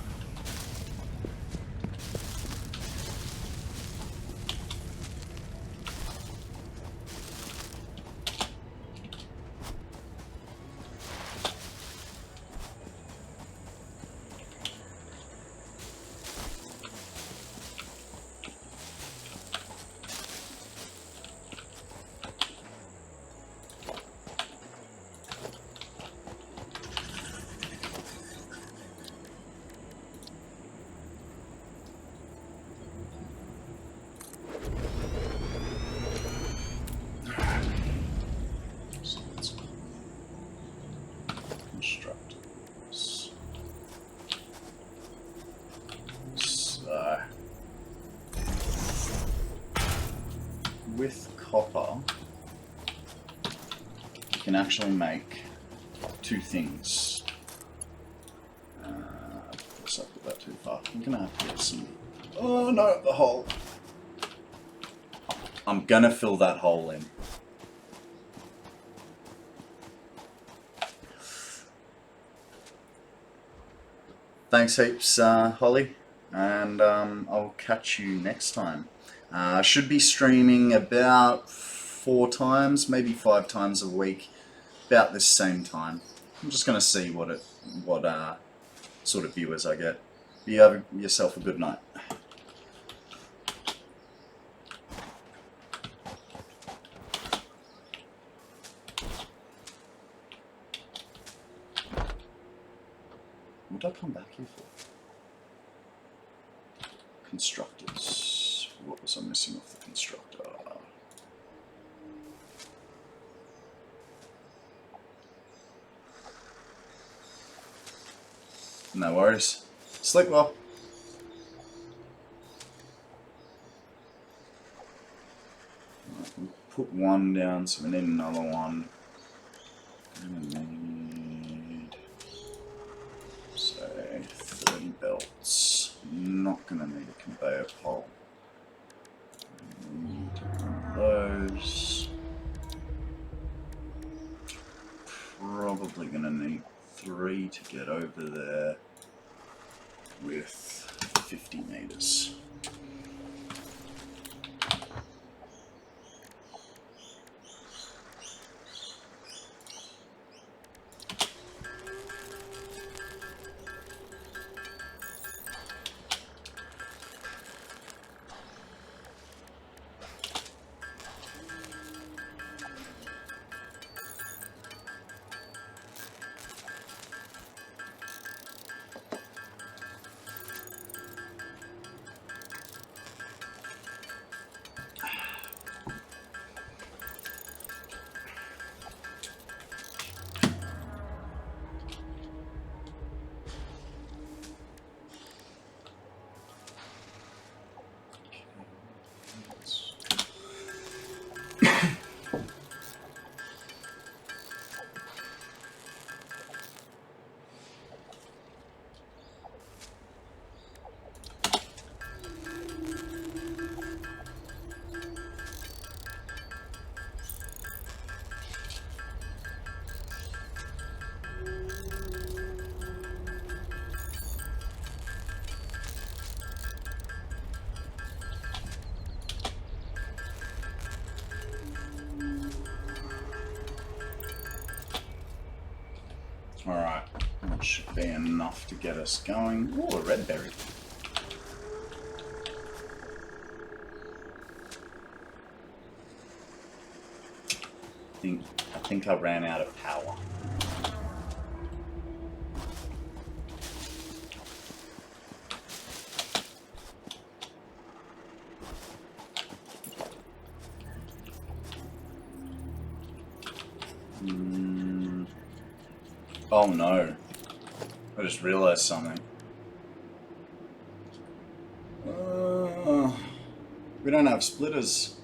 With copper, you can actually make two things. Of course, I put that too far. I'm gonna have to get some. Oh no, the hole. I'm gonna fill that hole in. Thanks heaps, Holly, and I'll catch you next time. I should be streaming about 4 times, maybe 5 times a week, about this same time. I'm just going to see what sort of viewers I get. You have yourself a good night. What did I come back here for? Constructors. What was I missing off the constructor? No worries. Sleep well. Right, we'll put one down, so we need another one. Gonna need, say, 30 belts. Not gonna need a conveyor pole. Those. Probably gonna need 3 to get over there with 50 meters. Alright, that should be enough to get us going. Ooh, a red berry. I think I ran out of power. Oh no, I just realized something. We don't have splitters.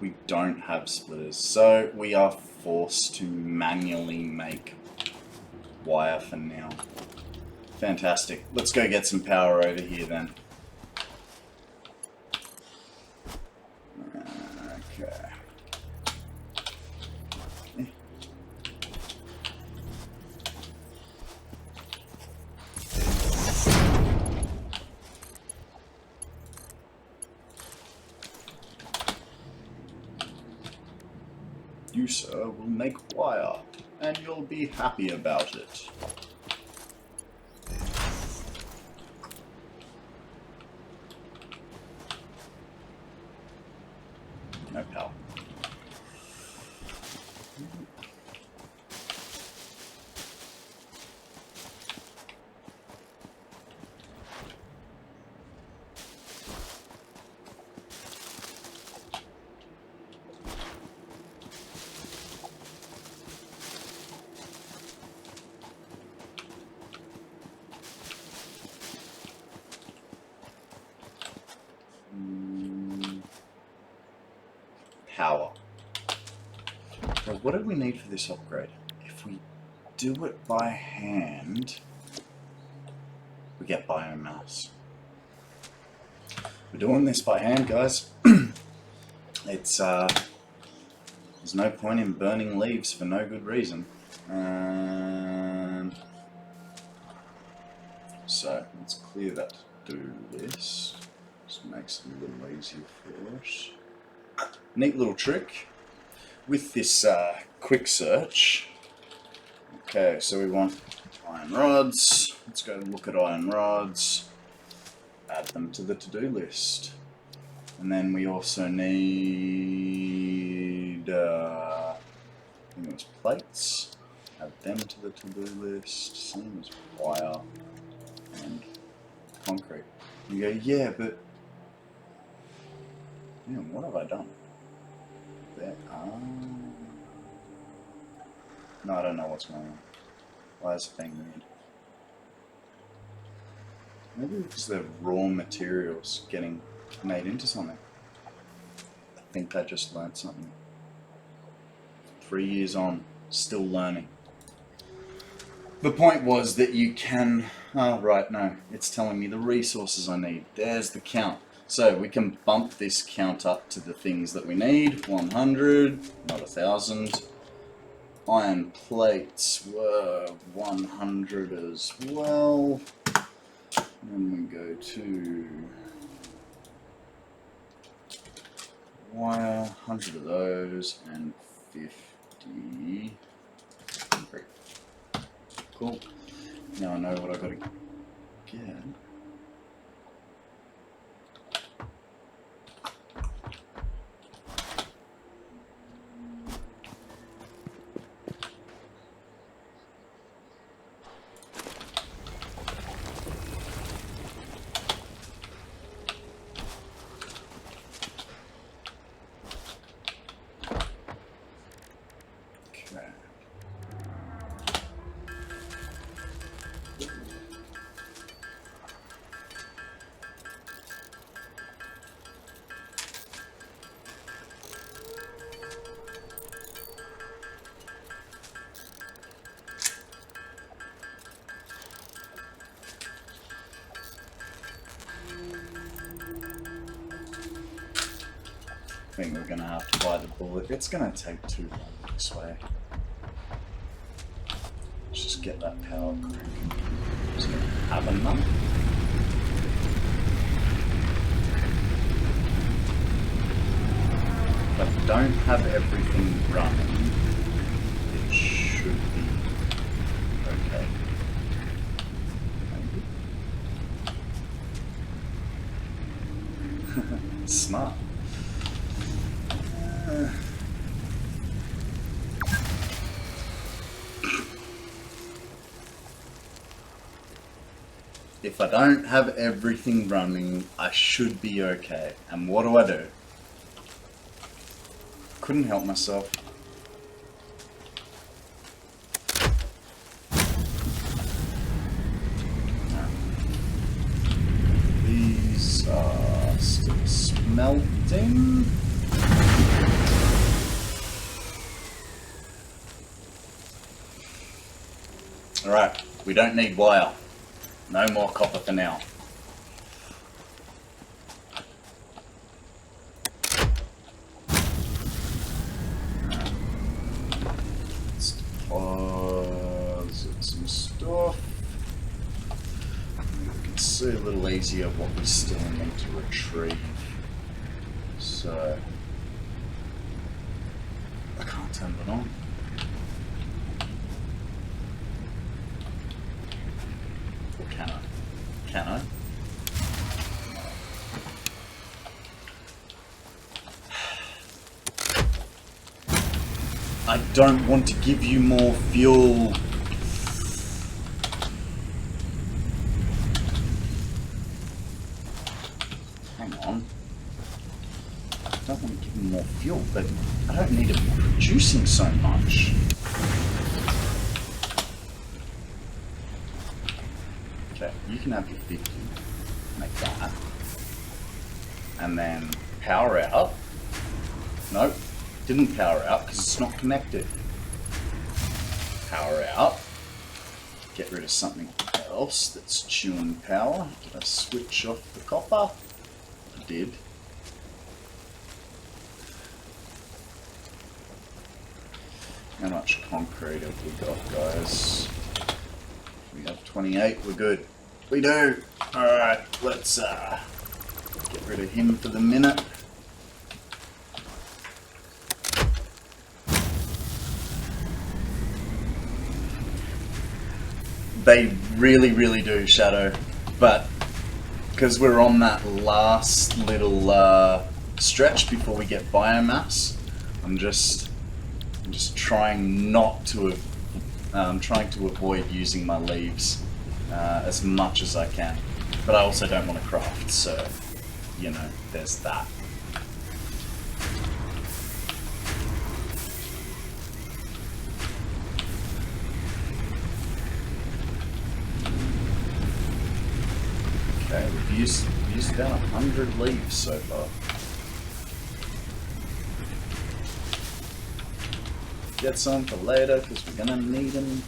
We don't have splitters, so we are forced to manually make wire for now. Fantastic. Let's go get some power over here then. You, sir, will make wire, and you'll be happy about it. No power. Power. So what do we need for this upgrade? If we do it by hand, we get biomass. We're doing this by hand, guys. It's there's no point in burning leaves for no good reason. So let's clear that to do this. Just makes it a little easier for us. Neat little trick with this quick search. Okay, so we want iron rods. Let's go look at iron rods. Add them to the to-do list. And then we also need I think it was plates. Add them to the to-do list. Same as wire and concrete. You go, yeah, but what have I done? There. No, I don't know what's going on. Why is it being weird? Maybe because they're raw materials getting made into something. I think I just learned something. 3 years on, still learning. The point was that you can... Oh, right, no. It's telling me the resources I need. There's the count. So we can bump this count up to the things that we need. 100, not 1,000. Iron plates were 100 as well. Then we go to wire, 100 of those, and 50 concrete. Cool. Now I know what I've got to get. I think we're going to have to buy the bullet. It's going to take too long this way. Let's just get that power quick. Just going to have enough. But don't have everything running. It should be okay. Maybe. Smart. If I don't have everything running, I should be okay. And what do? Couldn't help myself. These are still smelting. Alright, we don't need wire. No more copper for now. Let's deposit some stuff. We can see a little easier what we still need to retrieve. So I can't Turn it on. Or can I? Can I? I don't want to give you more fuel. Hang on. I don't want to give him more fuel, but I don't need him producing so much. Okay, you can have your 50. Make that. And then power out. Nope. Didn't power out because it's not connected. Power out. Get rid of something else that's chewing power. Did I switch off the copper? I did. How much concrete have we got, guys? We have 28, we're good. We do! Alright, let's get rid of him for the minute. They really, really do, Shadow. But because we're on that last little stretch before we get biomass, I'm just trying not to, trying to avoid using my leaves as much as I can. But I also don't want to craft, so you know, there's that. Okay, we've used about 100 leaves so far. Get some for later because we're gonna need them.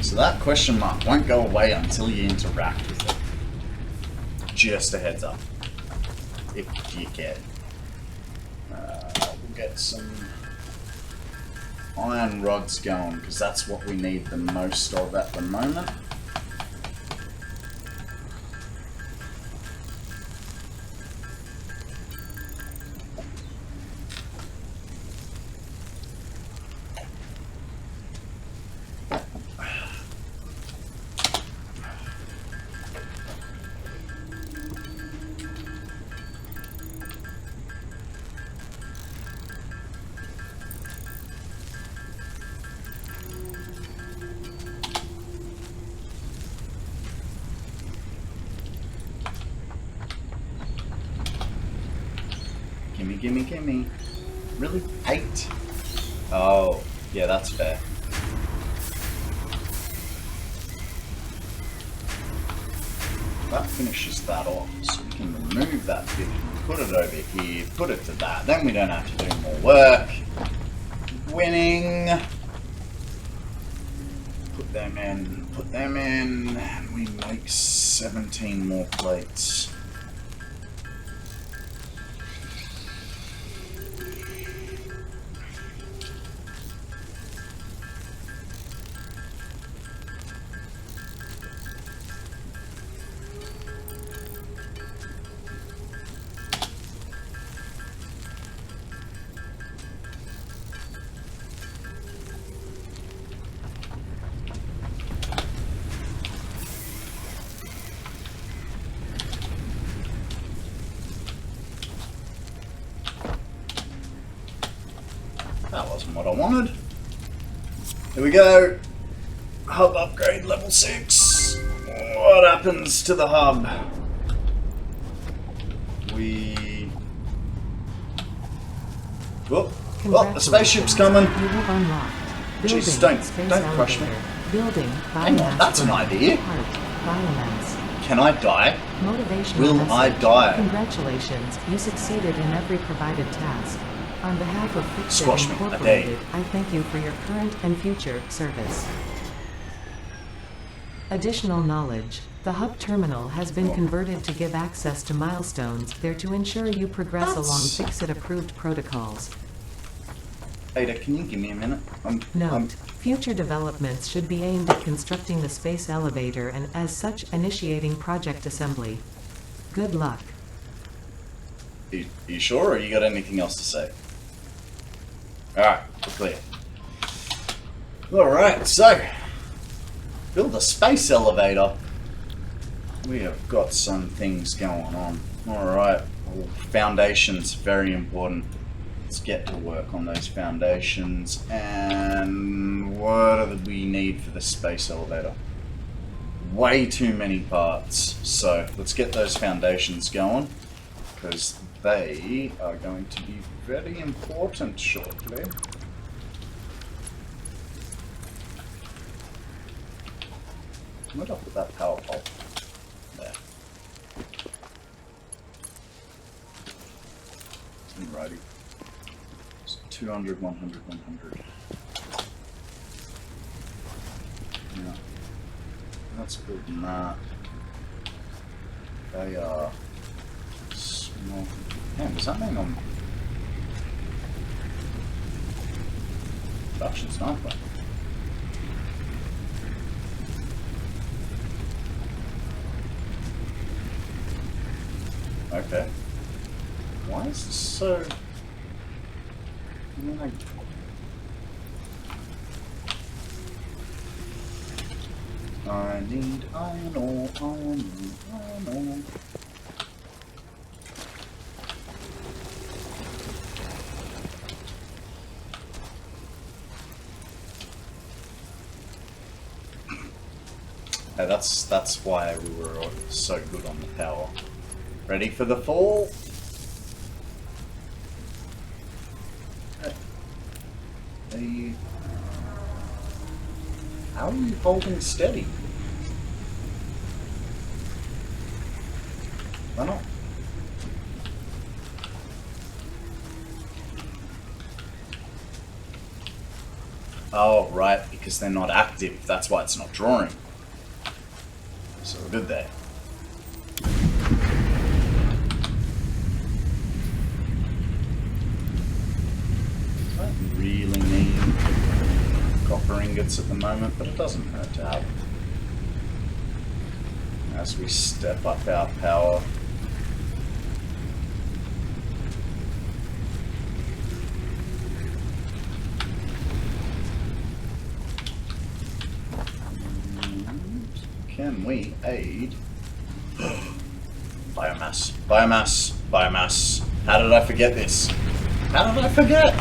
So that question mark won't go away until you interact with it. Just a heads up, if you care. We'll get some iron rods going because that's what we need the most of at the moment. Gimme, gimme. Really? 8? Oh, yeah, that's fair. That finishes that off, so we can remove that bit, put it over here, put it to that. Then we don't have to do more work. Winning. Put them in, and we make 17 more plates. That wasn't what I wanted. Here we go. Hub upgrade level 6. What happens to the hub? Oh, the spaceship's coming. You have unlocked. Jeez, don't crush me. Building Hang on, that's an idea. Biomass. Can I die? Motivational Will message. I die? Congratulations, you succeeded in every provided task. On behalf of Squash Fixit me, Incorporated, okay. I thank you for your current and future service. Additional knowledge. The hub terminal has been converted to give access to milestones there to ensure you progress along Fixit-approved protocols. Ada, can you give me a minute? Note: future developments should be aimed at constructing the space elevator and, as such, initiating project assembly. Good luck. You sure, or you got anything else to say? Alright, we're clear. Alright, so build a space elevator. We have got some things going on. Alright, foundations, very important. Let's get to work on those foundations. And what do we need for the space elevator? Way too many parts. So let's get those foundations going, because they are going to be very important shortly. Where'd I put that power pole? There. Alrighty. 200, 100, 100. Yeah. That's building that. They are small. Damn, does that mean I'm production sniper? Okay. Why is this so... I need iron ore, iron ore. Hey, that's why we were so good on the power. Ready for the fall? How are you holding steady? Why not? Oh, right, because they're not active. That's why it's not drawing. So we're good there. I don't really need copper ingots at the moment, but it doesn't hurt to have. As we step up our power. Can we aid? Biomass, biomass, biomass. How did I forget this? How did I forget?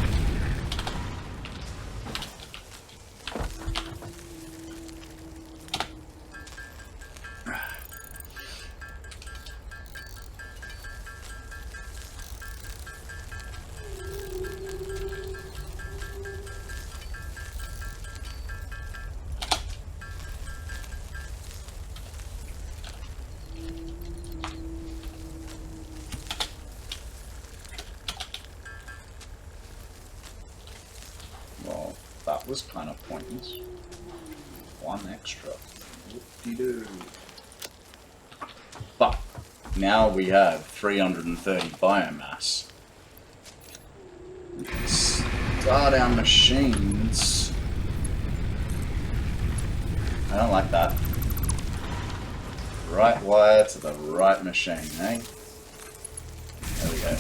Well, that was kind of pointless. One extra. Whoop-de-doo. But now we have 330 biomass. We can start our machines. I don't like that. Right wire to the right machine, eh? There we go.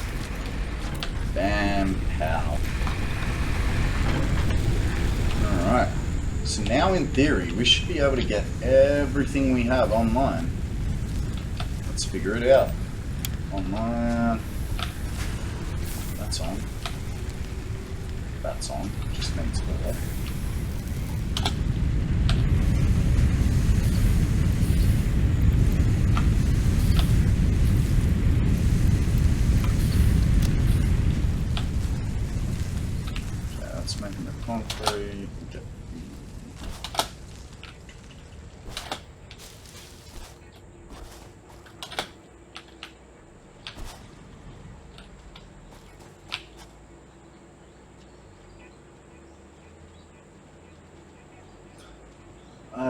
Bam, pow. Alright. So now in theory, we should be able to get everything we have online. Let's figure it out. Online. That's on. That's on. Just means more. Okay, that's making the concrete. Get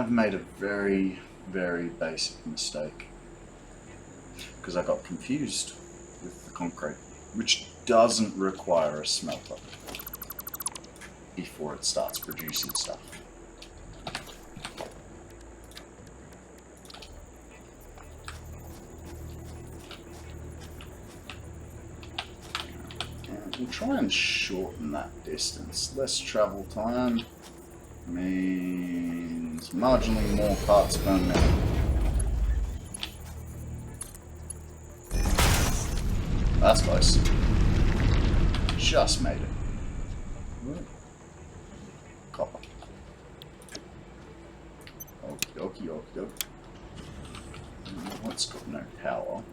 have made a very, very basic mistake because I got confused with the concrete, which doesn't require a smelter before it starts producing stuff. And we'll try and shorten that distance. Less travel time means marginally more parts per minute. That's close. Just made it. Ooh. Copper. Okie dokie, okie dokie. What's got no power?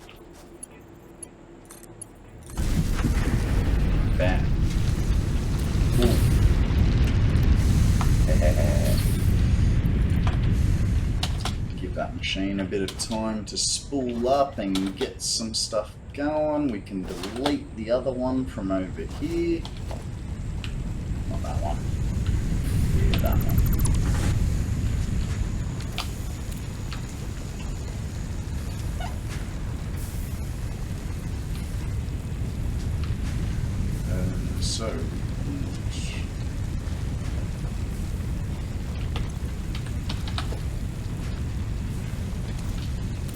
Bam. Ooh. Give that machine a bit of time to spool up and get some stuff going. We can delete the other one from over here. Not that one. Yeah, that one. So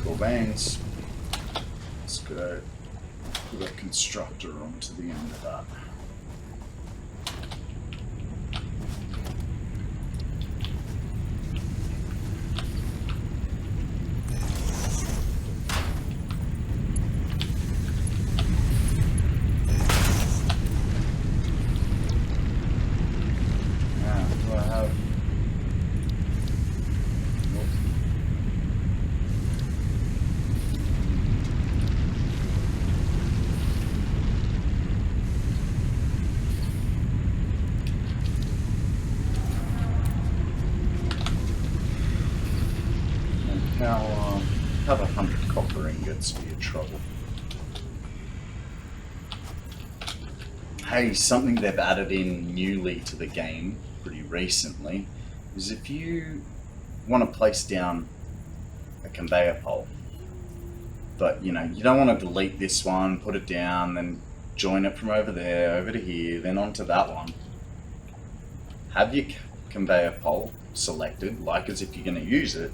cool veins. Let's go put a constructor onto the end of that. Have 100 copper ingots for your trouble. Hey, something they've added in newly to the game pretty recently is if you want to place down a conveyor pole, but you don't want to delete this one, put it down, then join it from over there, over to here, then onto that one. Have your conveyor pole selected, like as if you're going to use it.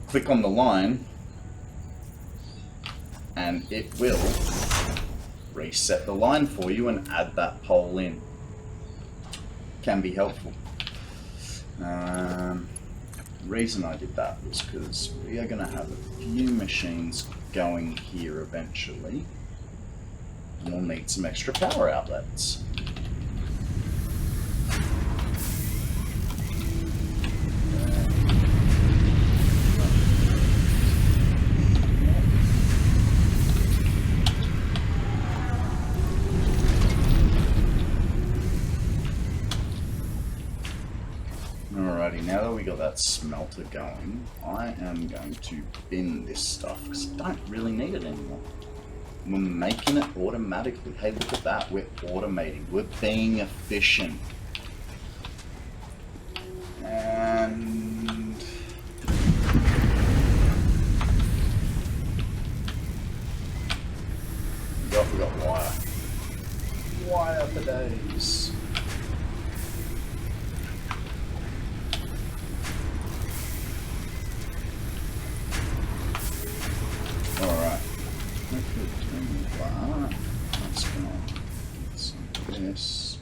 Click on the line and it will reset the line for you and add that pole in. Can be helpful. The reason I did that was because we are going to have a few machines going here eventually and we'll need some extra power outlets. Now that we got that smelter going, I am going to bin this stuff because I don't really need it anymore. We're making it automatically. Hey, look at that. We're automating. We're being efficient. And we got wire. Wire for days. Alright, let's do that. Let's go get some of this.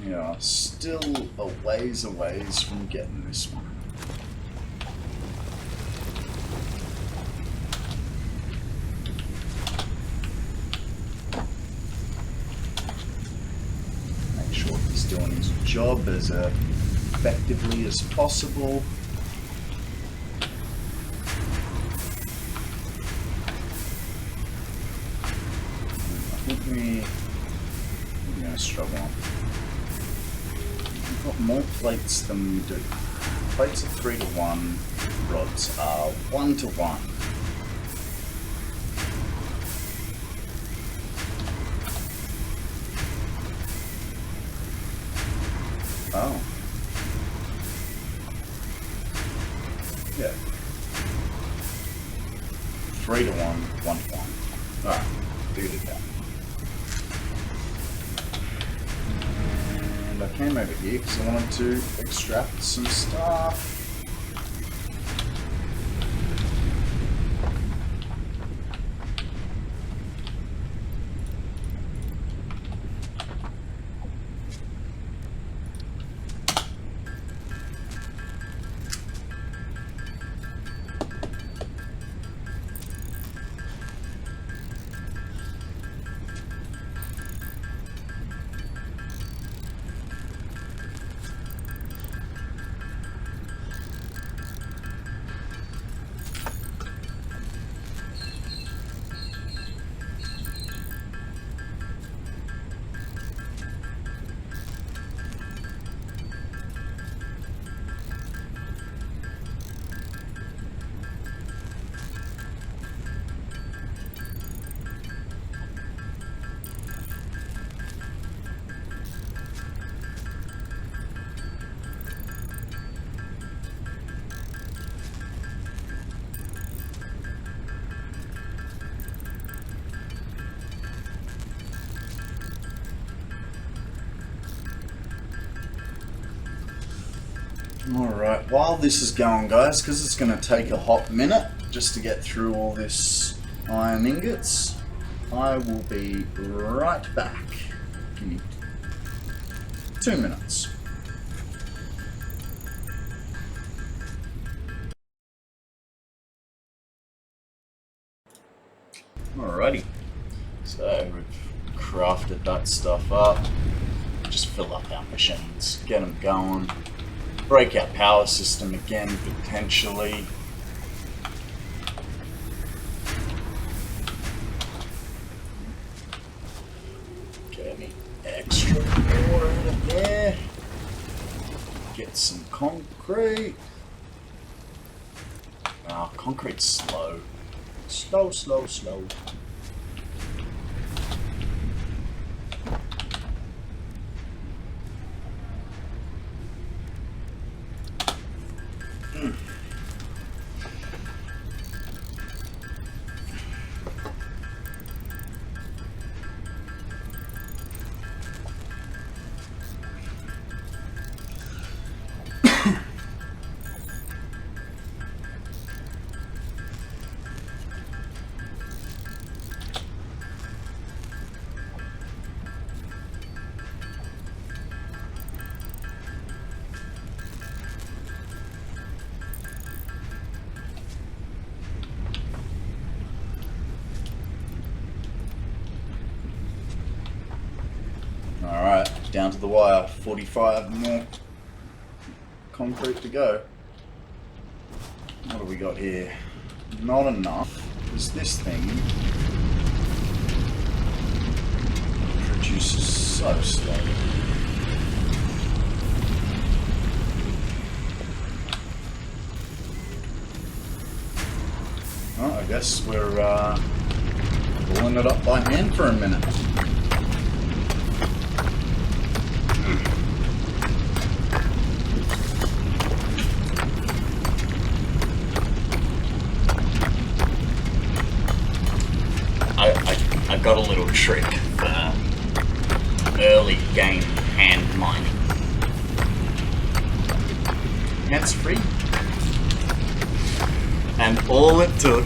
Yeah, still a ways from getting this one. Doing his job as effectively as possible. I think we're going to struggle on. We've got more plates than we do. Plates are 3-to-1, rods are 1-to-1. Yeah. 3 to 1, 1 to 1. Alright, figured it out. And I came over here because I wanted to extract some stuff. Alright, while this is going, guys, because it's going to take a hot minute just to get through all this iron ingots, I will be right back. Give me 2 minutes. Alrighty, so we've crafted that stuff up. Just fill up our machines, get them going. Break our power system again, potentially. Get any extra water out of there. Get some concrete. Ah, concrete's slow. Slow, slow, slow. Alright, down to the wire, 45 more concrete to go. What do we got here? Not enough, because this thing produces so slowly. Well, I guess we're pulling it up by hand for a minute. I got a little trick for early game hand mining. Hands free. And all it took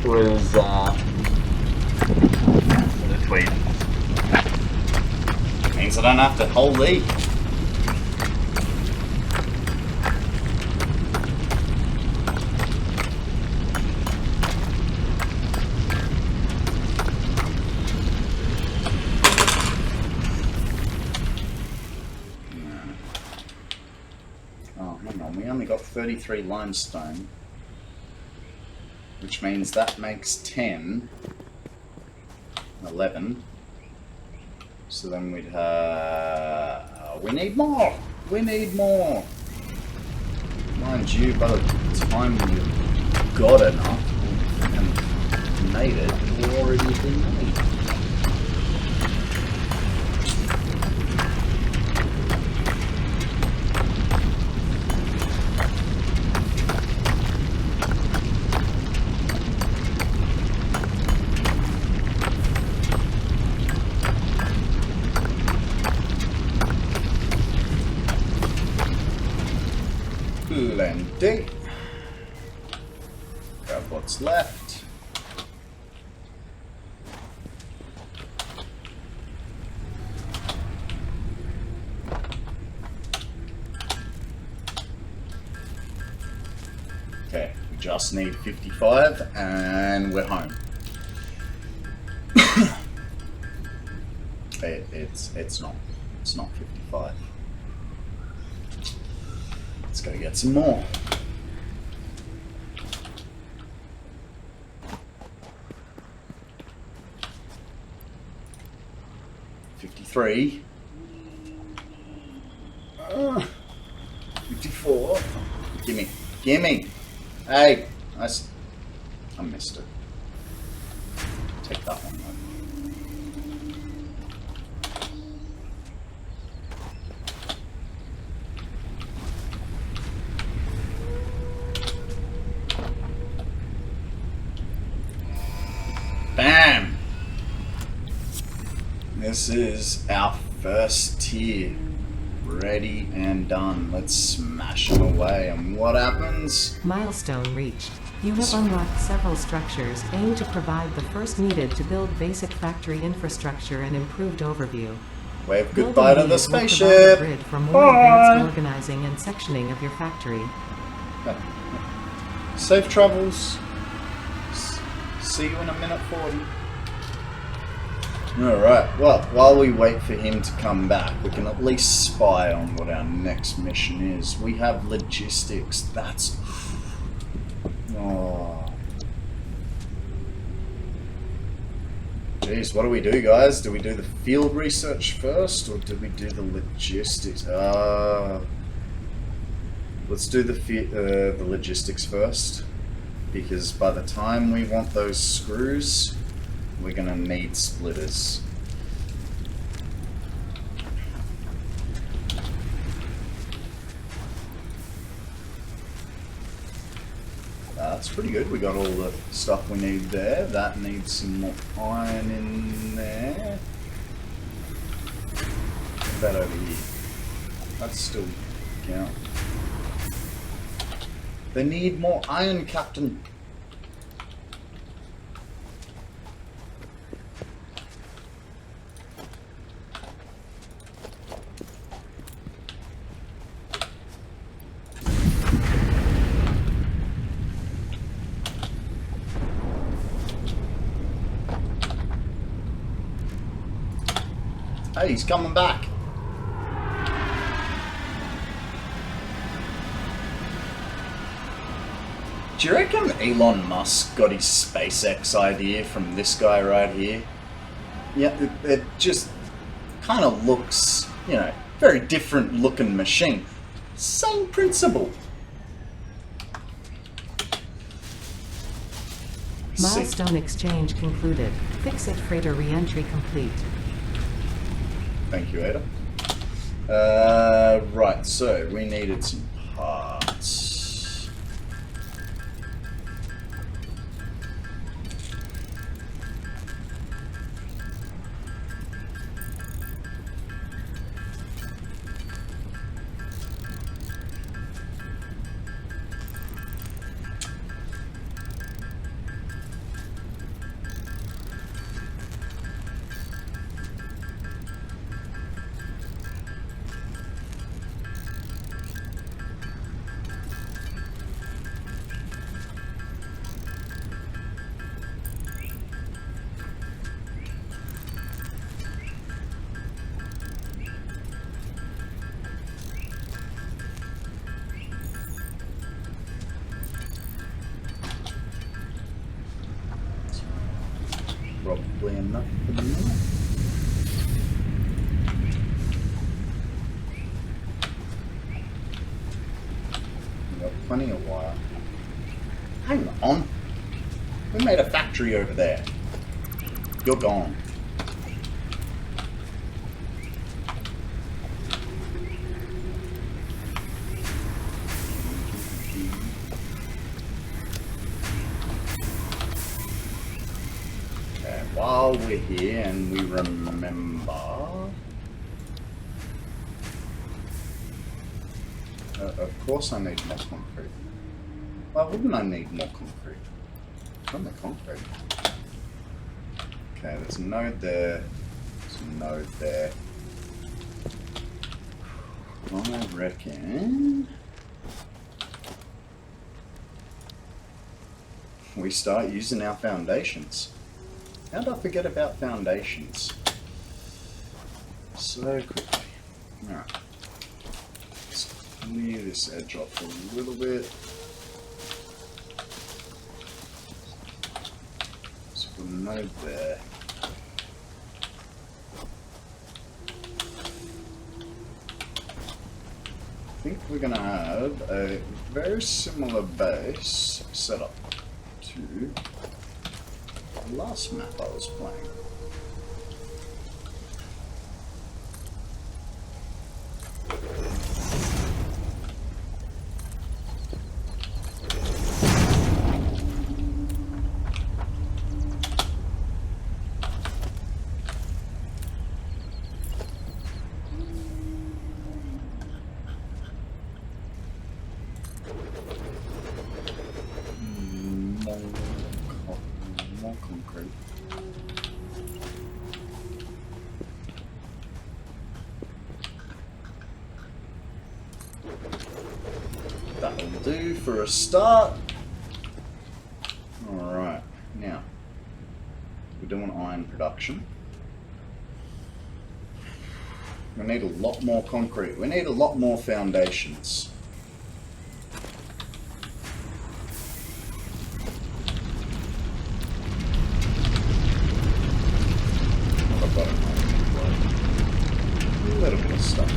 was the tweet. Means I don't have to hold E. We only got 33 limestone, which means that makes 10, 11. So then we'd have, we need more! We need more! Mind you, by the time we've got enough and made it, it'll already been made. Plenty. Grab what's left. Okay, we just need 55 and we're home. It's not 55. Let's go get some more. $53. 54. Gimme. Gimme. Hey. I missed it. Take that one. Bam! This is our first tier. Ready and done. Let's smash them away. And what happens? Milestone reached. You have unlocked several structures aimed to provide the first needed to build basic factory infrastructure and improved overview. Wave goodbye to the spaceship. Will provide a grid for more advanced organizing and sectioning of your factory. Safe travels. See you in a minute 40. Alright, well, while we wait for him to come back, we can at least spy on what our next mission is. We have logistics. That's... Oh. Jeez, what do we do, guys? Do we do the field research first, or do we do the logistics? Let's do the logistics first. Because by the time we want those screws, we're gonna need splitters. That's pretty good. We got all the stuff we need there. That needs some more iron in there. What about over here? That's still count. They need more iron, Captain. Hey, he's coming back. Do you reckon Elon Musk got his SpaceX idea from this guy right here? Yeah, it just kind of looks, you know, very different looking machine. Same principle. Milestone exchange concluded. Fix-it freighter re-entry complete. Thank you, Ada. Right, so we needed some parts. Probably enough for the minute. We've got plenty of wire. Hang on. We made a factory over there. You're gone. While we're here and we remember, Of course I need more concrete. Why wouldn't I need more concrete? From the concrete. Okay, there's a node there. There's a node there. I reckon we start using our foundations. How did I forget about foundations? So quickly. Alright. Let's clear this edge off a little bit. Let's put a node there. I think we're going to have a very similar base setup to the last map I was playing. More concrete. That'll do for a start. Alright, now we're doing iron production. We need a lot more concrete. We need a lot more foundations. A little bit of stuff.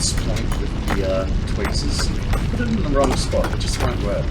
Point with the tweezers. Put it in the wrong spot, it just won't work.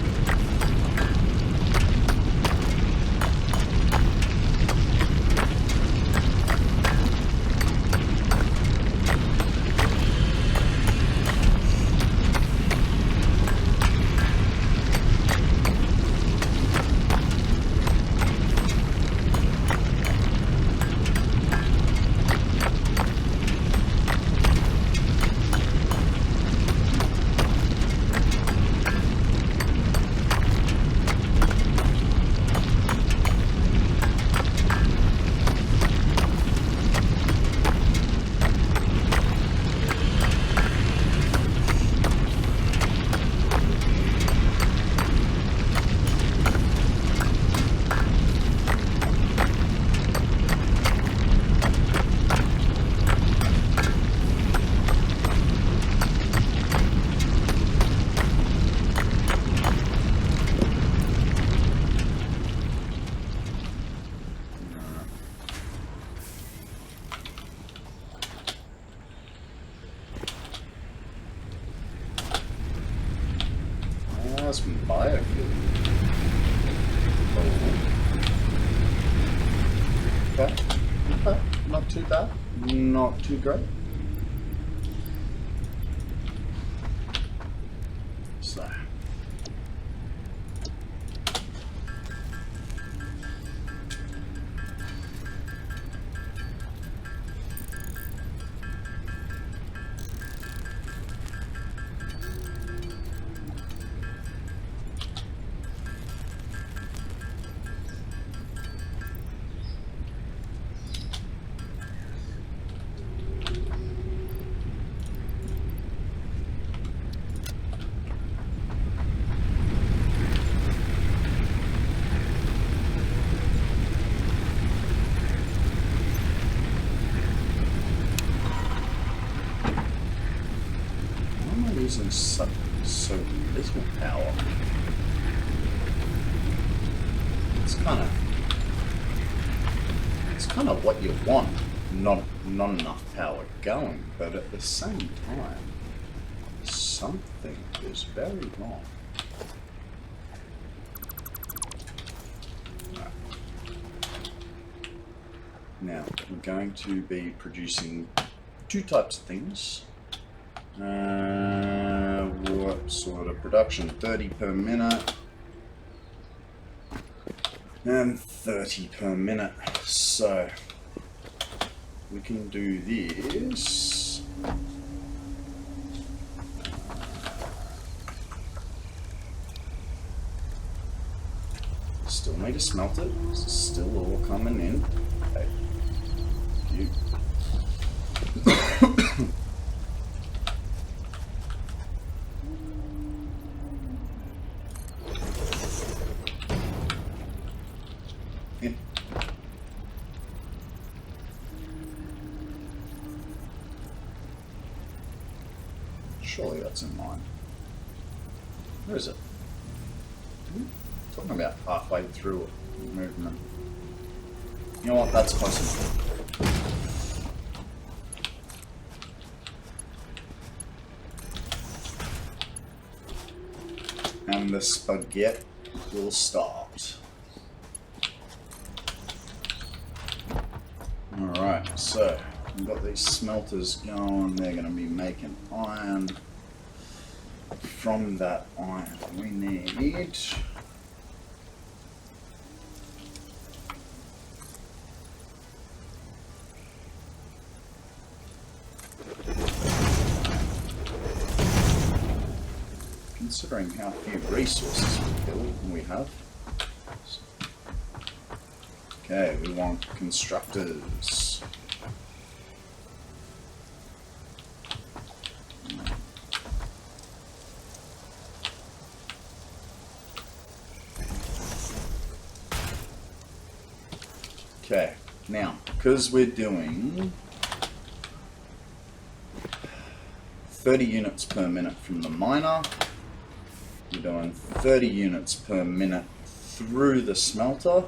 Some biofuel. Okay. Okay. Not too bad. Not too great. So. so little power. It's kind of what you want. Not enough power going, but at the same time, something is very wrong. Right. Now, we're going to be producing two types of things. What sort of production? 30 per minute and 30 per minute. So we can do this. Still need to smelt it. It's still all coming in. Okay. You. Surely that's in line. Where is it? Talking about halfway through movement. You know what? That's close enough. And the spaghetti will start. Alright, so we've got these smelters going. They're going to be making iron. From that iron we need considering how few resources we have. Okay, we want constructors. Okay, now, because we're doing 30 units per minute from the miner, we're doing 30 units per minute through the smelter,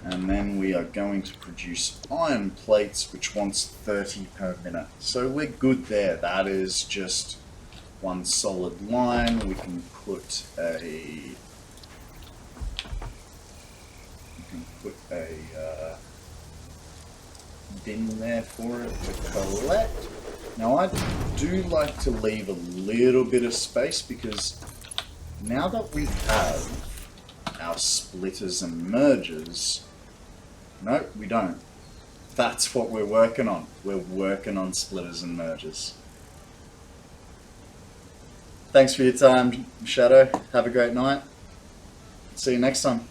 and then we are going to produce iron plates, which wants 30 per minute. So we're good there. That is just one solid line. We can put a bin there for it to collect. Now I do like to leave a little bit of space because now that we have our splitters and mergers, no, we don't. That's what we're working on. We're working on splitters and mergers. Thanks for your time, Shadow. Have a great night. See you next time.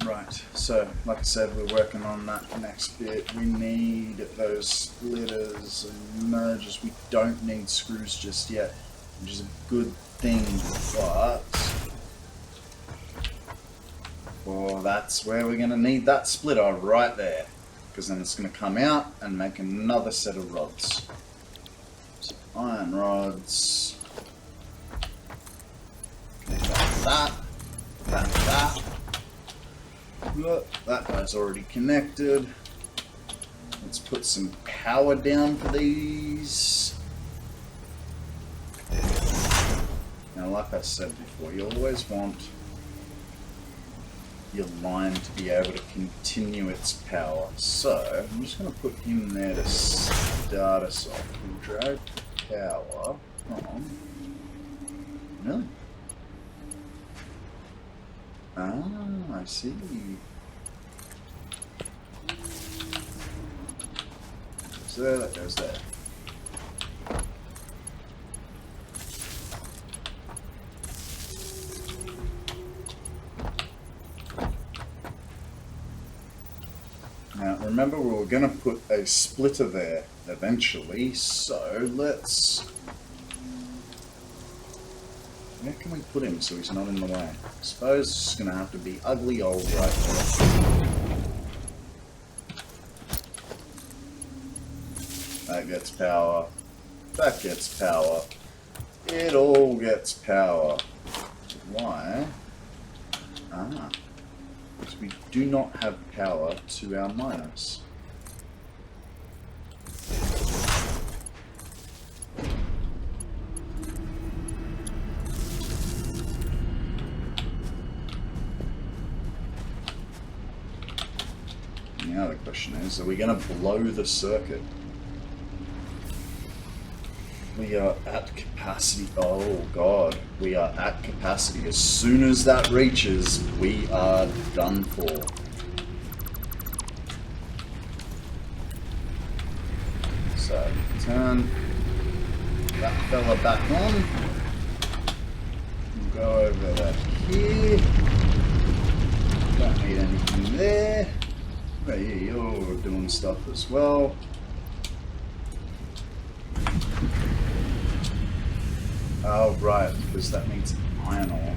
Right, so like I said, we're working on that next bit. We need those splitters and mergers. We don't need screws just yet, which is a good thing, but well, that's where we're going to need that splitter right there, because then it's going to come out and make another set of rods. So iron rods, that. Look, that guy's already connected. Let's put some power down for these. Now, like I said before, you always want your line to be able to continue its power. So, I'm just going to put him there to start us off. We'll drag the power from... Really? Ah, I see. Goes there, that goes there. Now, remember we were going to put a splitter there eventually, so let's... Where can we put him so he's not in the way? I suppose it's going to have to be ugly old right there. That gets power. That gets power. It all gets power. Why? Ah. Because we do not have power to our miners. Now the question is, are we going to blow the circuit? We are at capacity. Oh god, we are at capacity. As soon as that reaches, we are done for. So, turn that fella back on. We'll go over that here. Don't need anything there. But yeah, you're doing stuff as well. Oh, right, because that needs iron ore.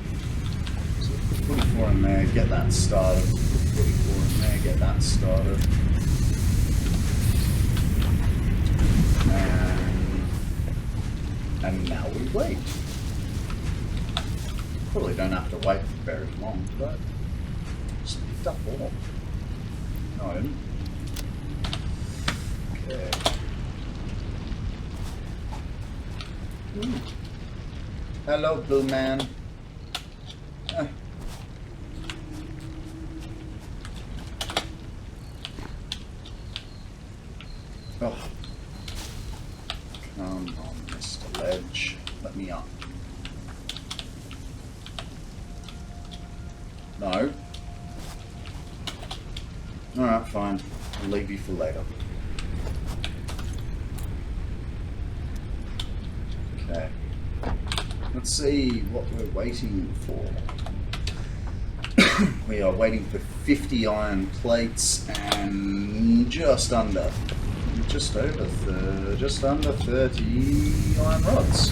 So 44 in there, get that started. 44 in there, get that started. And now we wait. Probably don't have to wait for very long, but just picked up ore. No, I didn't. Okay. Ooh. Hello, blue man. Oh. Come on, Mr. Ledge. Let me up. No. Alright, fine. I'll leave you for later. Okay. Let's see what we're waiting for. We are waiting for 50 iron plates and just under 30 iron rods.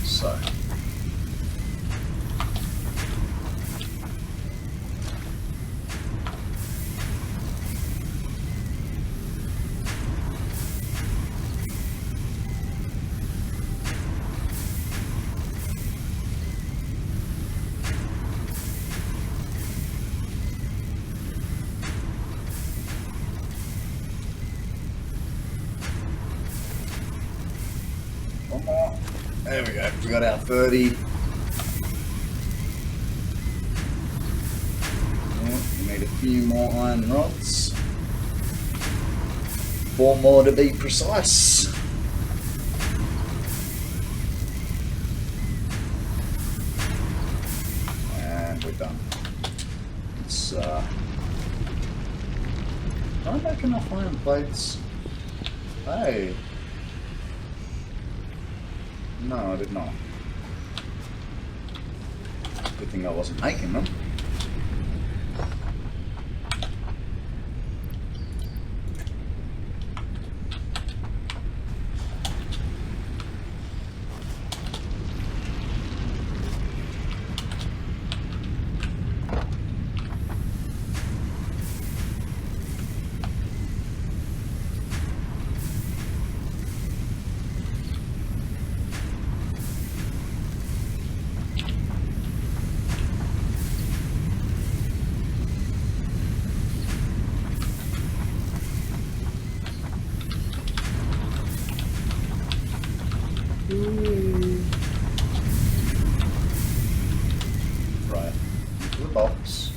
So. One more. There we go. We got our 30. We need a few more iron rods. 4 more to be precise. And we're done. It's did I make enough iron plates? Hey. No, I did not. Good thing I wasn't making them. Right, into the box.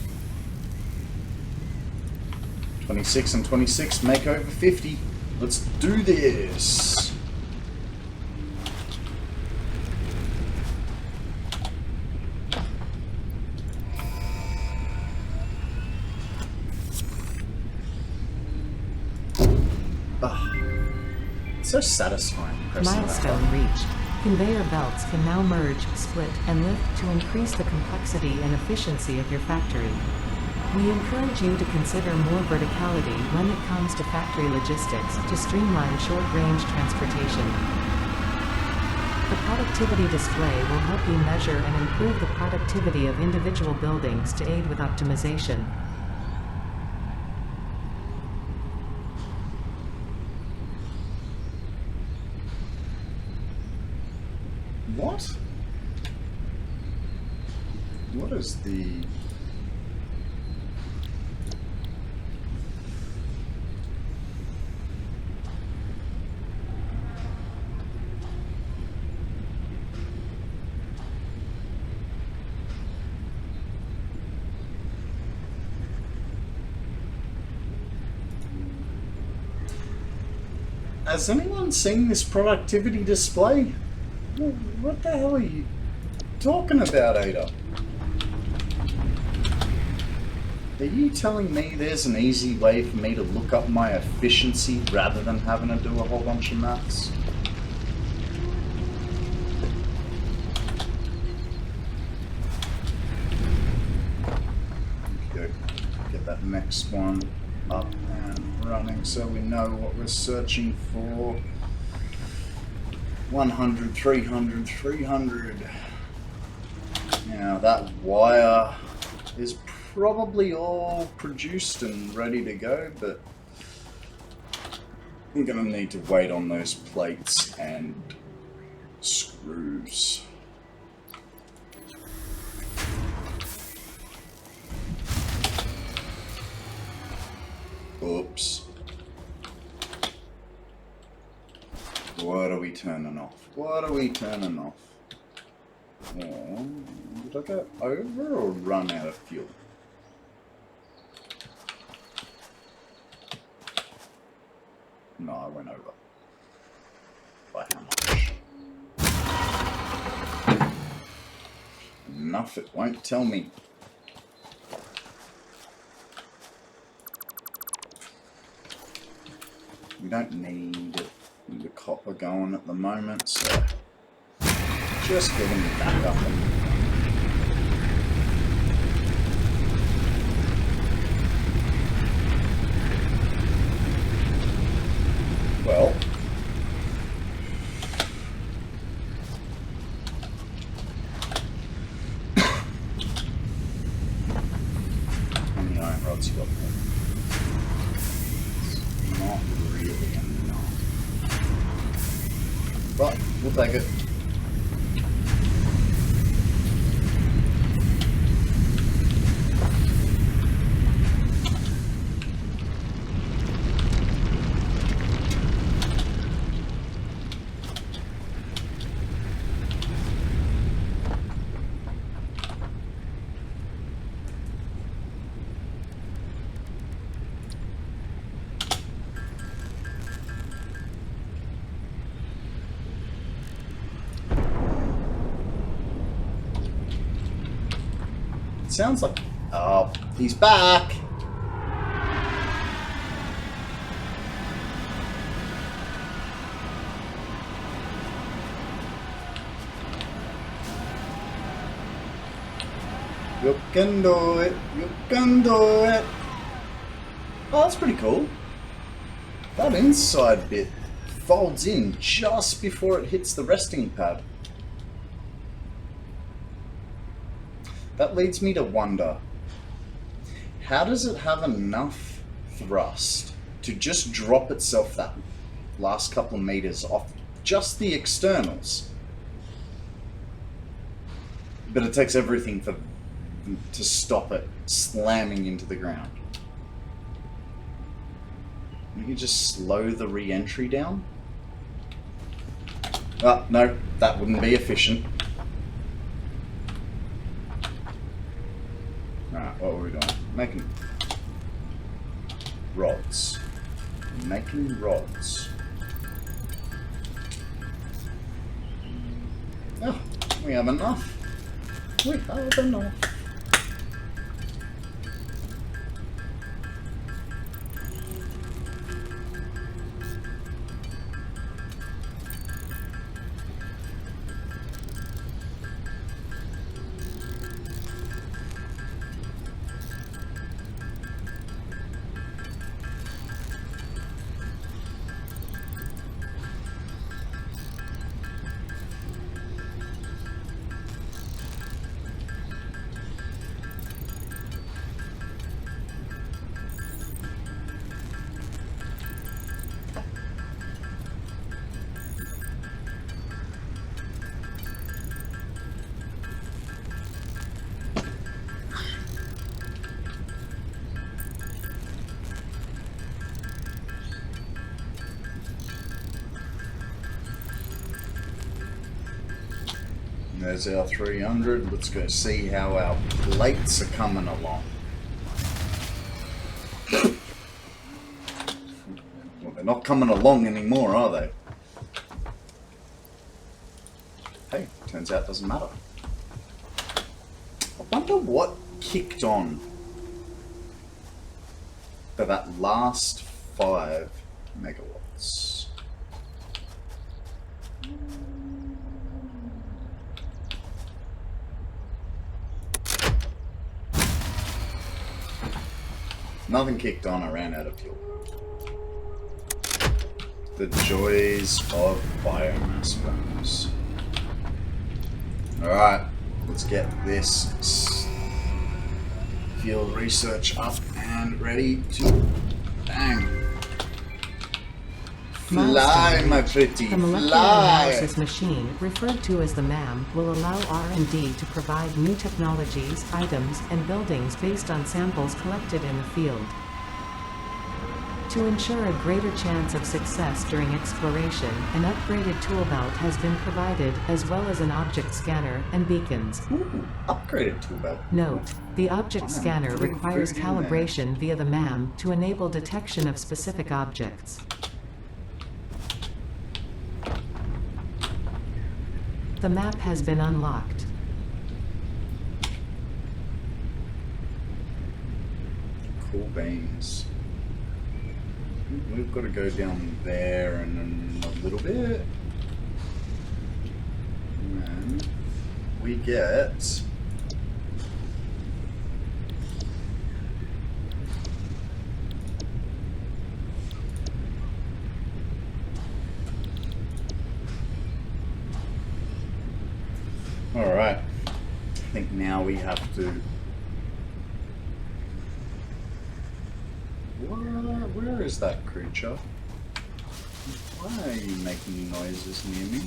26 and 26 make over 50. Let's do this. So satisfying. Milestone reached. Conveyor belts can now merge, split, and lift to increase the complexity and efficiency of your factory. We encourage you to consider more verticality when it comes to factory logistics to streamline short-range transportation. The productivity display will help you measure and improve the productivity of individual buildings to aid with optimization. What? What is the... Has anyone seen this productivity display? What the hell are you talking about, Ada? Are you telling me there's an easy way for me to look up my efficiency rather than having to do a whole bunch of maths? Okay, get that next one up and running so we know what we're searching for. 100, 300, 300. Now that wire is probably all produced and ready to go, but I'm gonna need to wait on those plates and screws. Oops. What are we turning off? What are we turning off? Oh, did I go over or run out of fuel? No, I went over. By how much? Enough, it won't tell me. We don't need the copper going at the moment, so just getting back up and well, how many iron rods you got there? It's not really enough, but we'll take it. Sounds like... oh, he's back! You can do it, you can do it! Oh, that's pretty cool. That inside bit folds in just before it hits the resting pad. That leads me to wonder, how does it have enough thrust to just drop itself that last couple of meters off just the externals? But it takes everything to stop it slamming into the ground. You can just slow the re-entry down? Oh, no, that wouldn't be efficient. Alright, what were we doing? Making rods. Making rods. Oh, we have enough. We have enough. There's our 300. Let's go see how our plates are coming along. Well, they're not coming along anymore, are they? Hey, turns out it doesn't matter. I wonder what kicked on for that last 5 megawatts. Nothing kicked on, I ran out of fuel. The joys of biomass farms. Alright, let's get this field research up and ready to bang. Fly, my pretty, The molecular fly! analysis machine, referred to as the MAM, will allow R&D to provide new technologies, items, and buildings based on samples collected in the field. To ensure a greater chance of success during exploration, an upgraded tool belt has been provided, as well as an object scanner and beacons. Ooh, upgraded tool belt. Note: the object scanner pretty requires good in there. calibration via the MAM to enable detection of specific objects. The map has been unlocked. Cool beans. We've got to go down there in a little bit. And we get... Alright. I think now we have to... Where is that creature? Why are you making noises near me?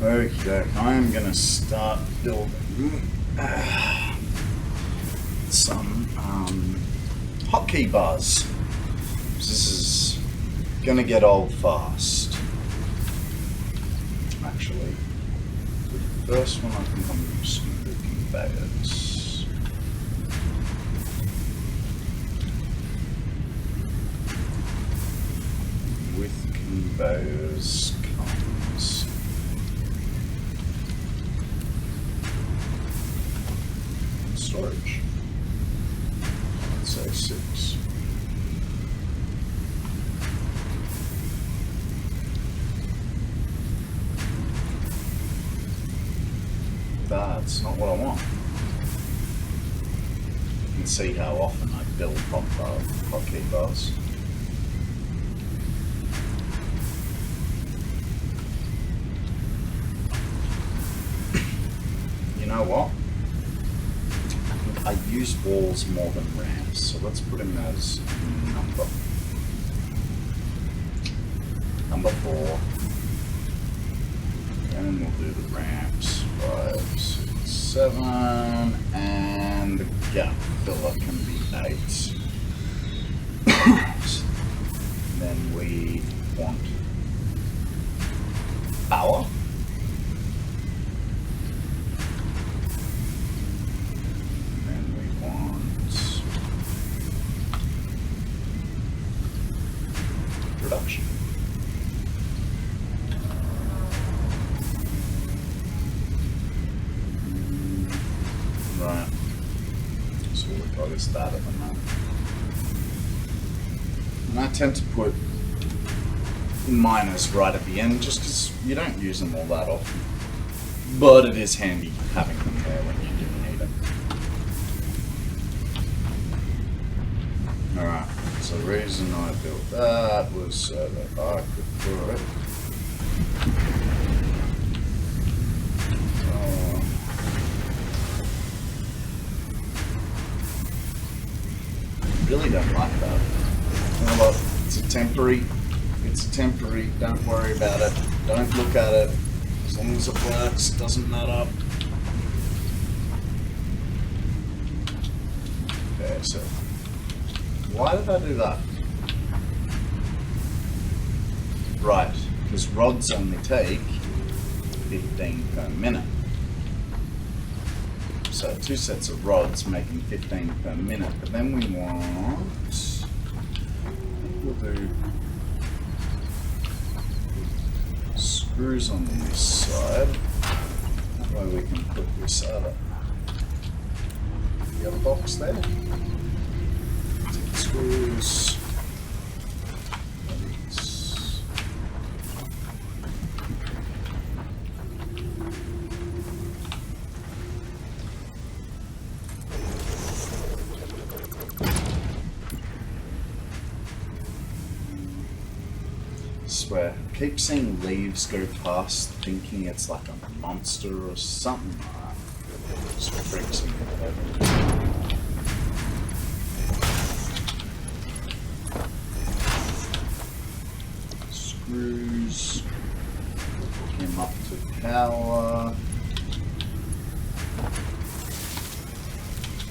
Okay, I'm gonna start building some hotkey bars. This is gonna get old fast. Actually, the first one I think I'm just gonna do conveyors. With conveyors comes storage. Let's say 6. That's not what I want. You can see how often I build hotkey bars. You know what? I use walls more than ramps, so let's put him as number 4. And we'll do the ramps 5, 6, 7, and the gap filler can be 8. Then we want power. Production. Right. So we've got is that at the moment. And I tend to put miners right at the end just because you don't use them all that often. But it is handy having them there when you do need them. Alright. So the reason I built that was so that I could put really don't like that. You know what? It's a temporary It's temporary, don't worry about it. Don't look at it. As long as it works, doesn't matter. Okay, so why did I do that? Right, because rods only take 15 per minute. So 2 sets of rods making 15 per minute, but then we want, we'll do screws on this side. That way we can put this other, the other box there. 10 screws. Swear, I keep seeing leaves go past thinking it's like a monster or something like that. It just freaks me out. Screws, hook him up to power.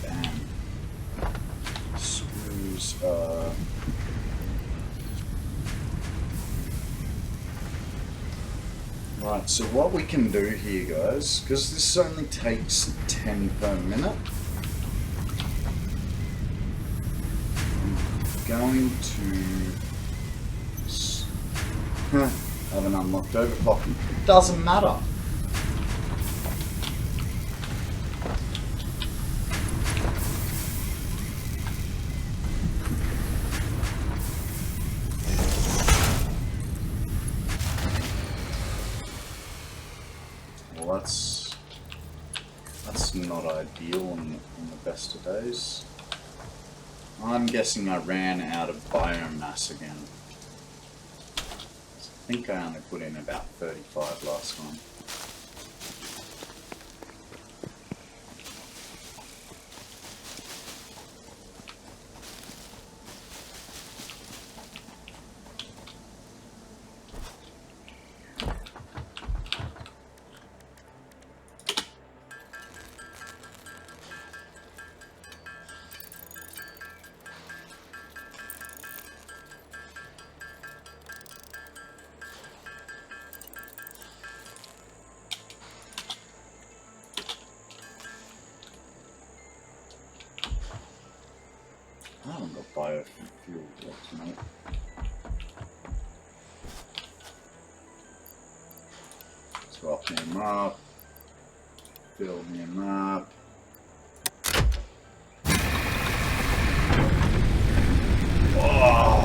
Bam. Screws Right, so what we can do here, guys, because this only takes 10 per minute, I'm going to have an unlocked overclocking. It doesn't matter. Well, that's not ideal on the best of days. I'm guessing I ran out of biomass again. I think I only put in about 35 last time. I haven't got biofuel yet tonight. Swap him up. Fill him up. Oh.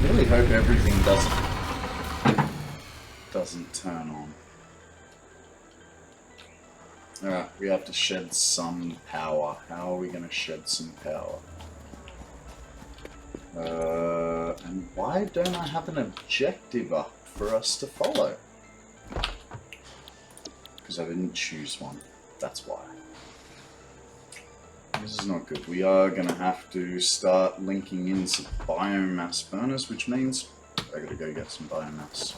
Really hope everything doesn't turn on. Alright, we have to shed some power. How are we going to shed some power? And why don't I have an objective up for us to follow? Because I didn't choose one. That's why. This is not good. We are going to have to start linking in some biomass burners, which means I gotta go get some biomass.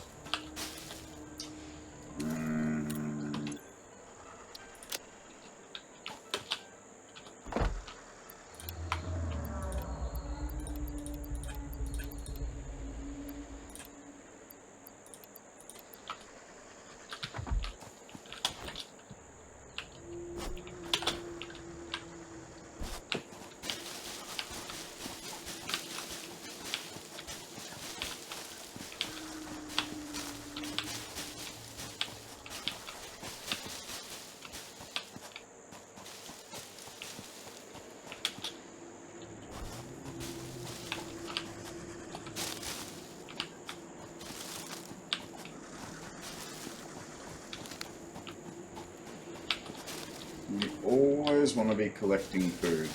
You always want to be collecting food.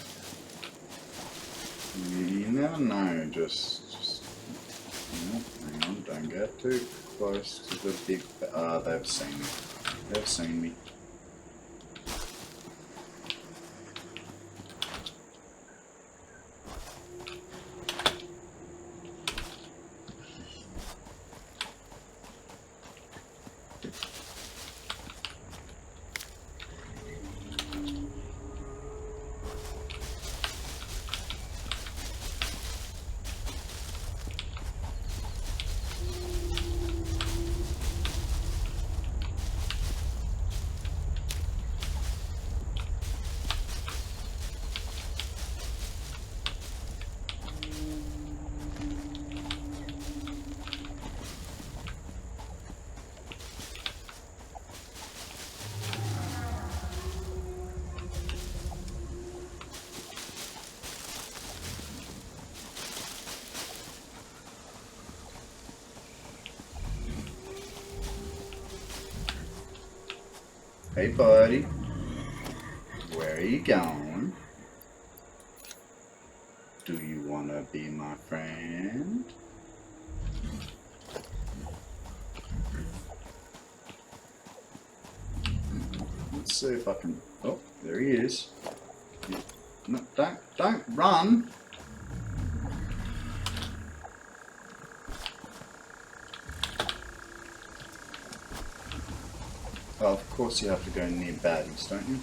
You never know, just hang on, don't get too close to the big... they've seen me. They've seen me. Hey, buddy. Where are you going? Do you want to be my friend? Let's see if I can... Oh, there he is. No, don't run! Oh, of course you have to go near baddies, don't you?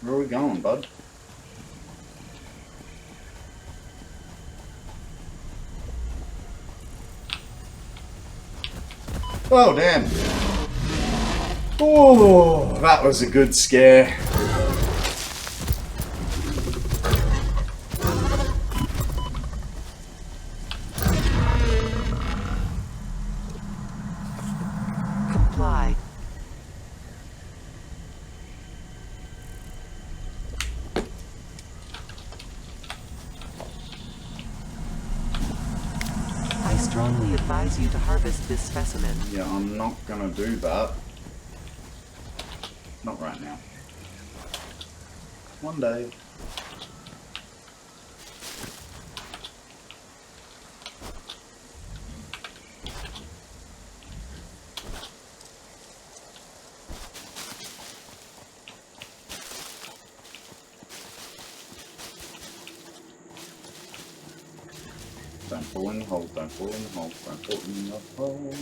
Where are we going, bud? Oh, damn. Oh, that was a good scare. Comply. I strongly advise you to harvest this specimen. Yeah, I'm not gonna do that. Not right now. One day. Don't fall in the hole, don't fall in the hole, don't fall in the hole.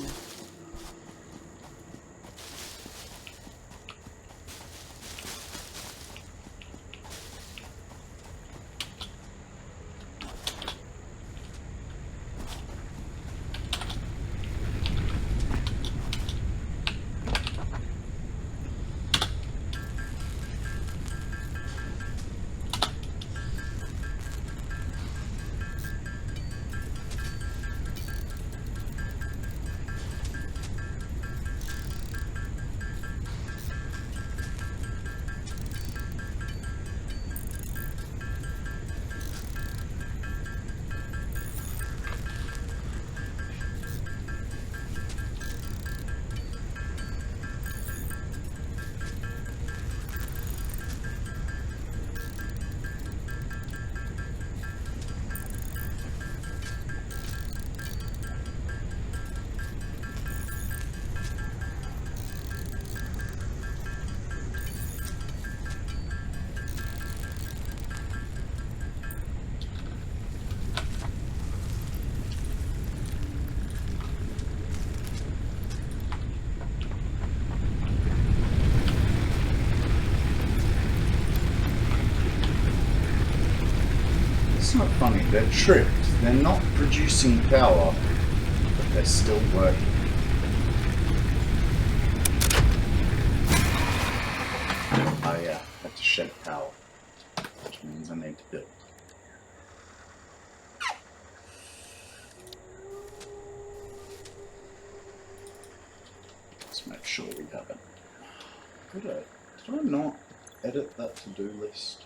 It's not funny, they're tricked. They're not producing power, but they're still working. Oh yeah, I have to shed power, which means I need to build. Let's make sure we have it. Did I not edit that to-do list?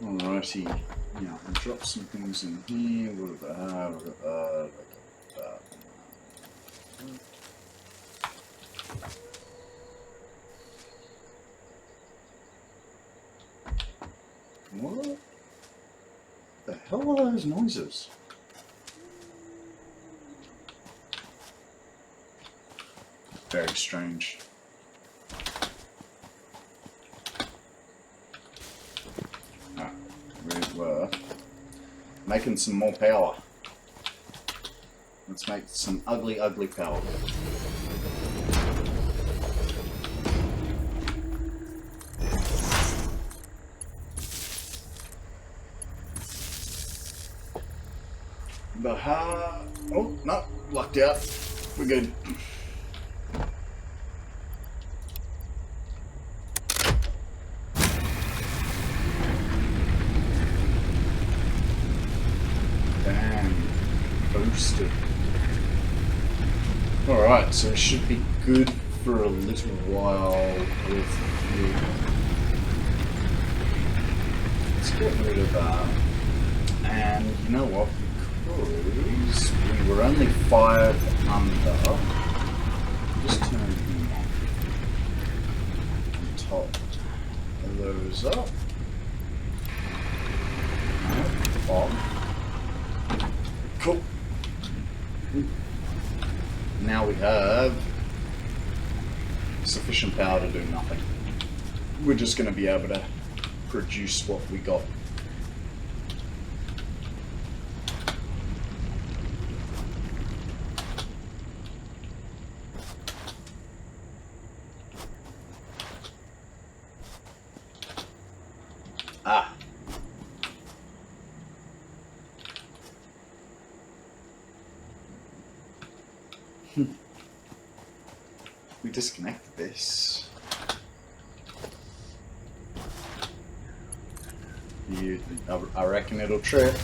Alrighty, yeah, I'll drop some things in here. What have I had? What the hell are those noises? Very strange. We were making some more power. Let's make some ugly, ugly power. Oh, no, lucked out. We're good. Boosted. Alright, so it should be good for a little while with you. let's get rid of that. And you know what? Because we were only 5 under, just turn him on top of those up. On. Cool. Now we have sufficient power to do nothing. We're just going to be able to produce what we got. Ah. We disconnected this. I reckon it'll trip.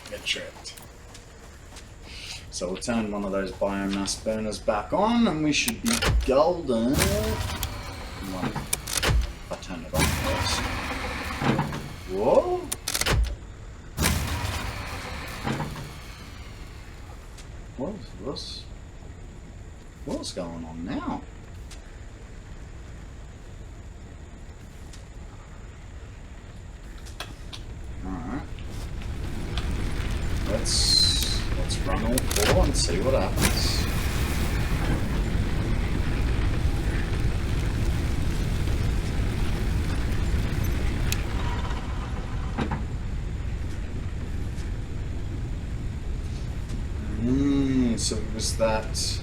Get tripped. So we'll turn one of those biomass burners back on and we should be golden. Well, I turn it on first. Whoa! What's going on now? Alright. Let's run all 4 and see what happens. So it was that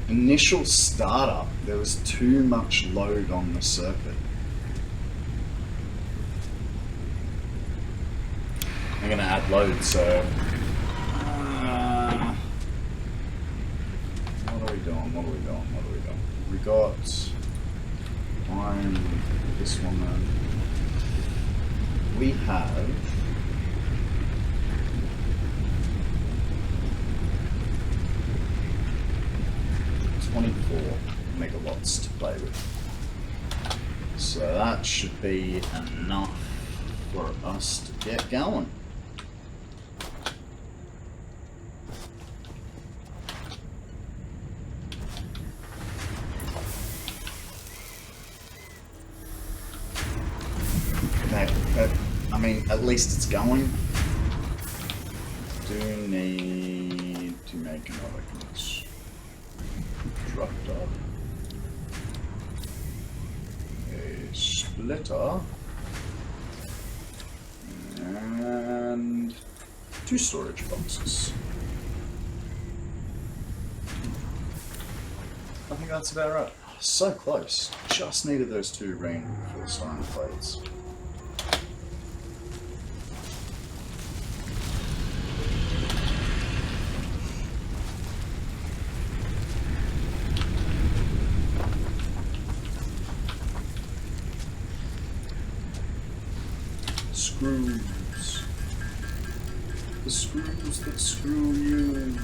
initial startup, there was too much load on the circuit. I'm going to add load, so what are we doing? We got this one then. We have 24 megawatts to play with. So that should be enough for us to get going. I mean, at least it's going. Do need to make another constructor, a splitter, and 2 storage boxes. I think that's about right. So close. Just needed those 2 reinforced iron plates. Screws. The screws that screw you.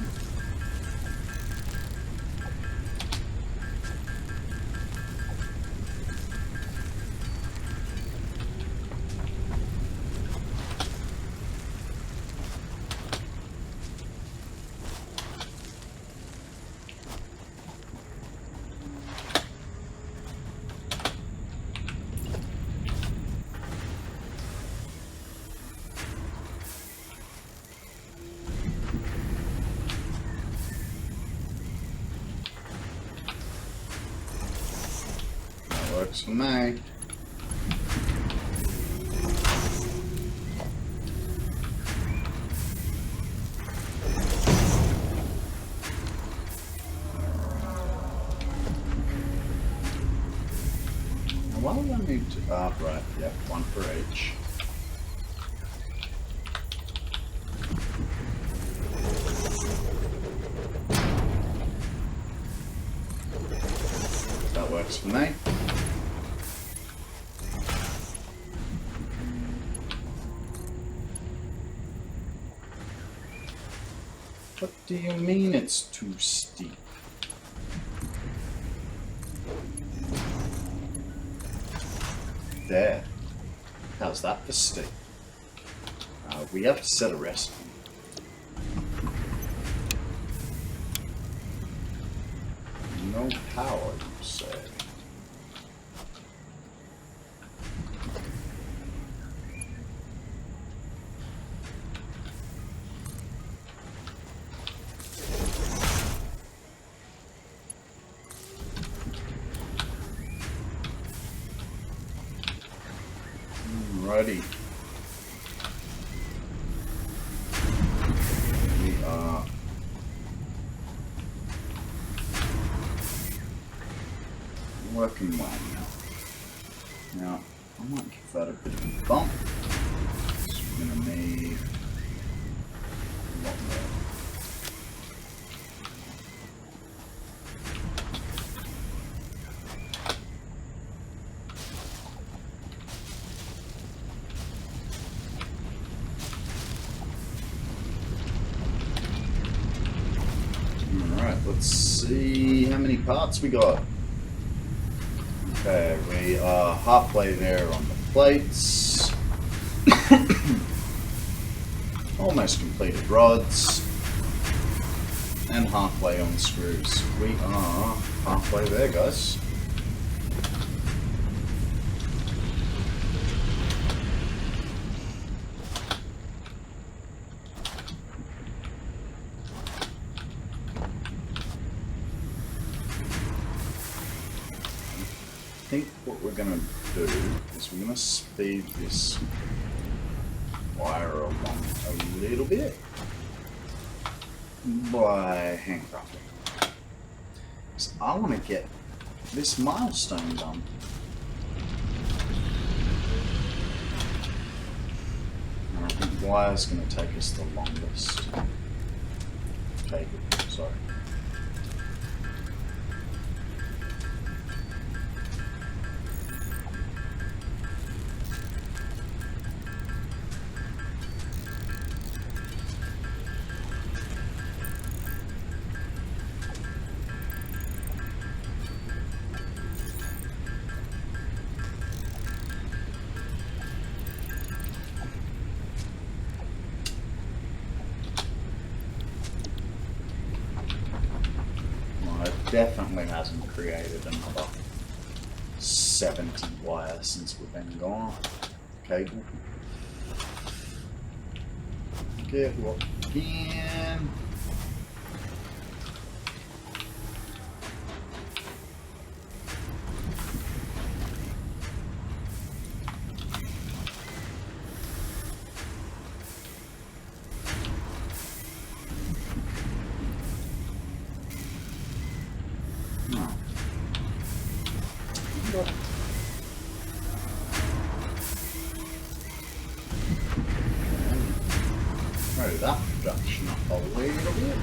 Works for me. Now, why do I need to? Right, yeah, 1 for each. That works for me. What do you mean it's too steep? There. How's that for steep? We have to set a recipe. No power, you say? Alrighty. We are working well now. Now, I might give that a bit of a bump. So we're going to need a lot more. Alright, let's see how many parts we got. Okay, we are halfway there on the plates. Almost completed rods. And halfway on screws. We are halfway there, guys. I think what we're going to do is we're going to speed this wire along a little bit by handcrafting. So I want to get this milestone done. And I think the wire's going to take us the longest. Cable, sorry. Definitely hasn't created another 70 wire since we've been gone. Cable. Get what we can. Hurry that production up a little bit.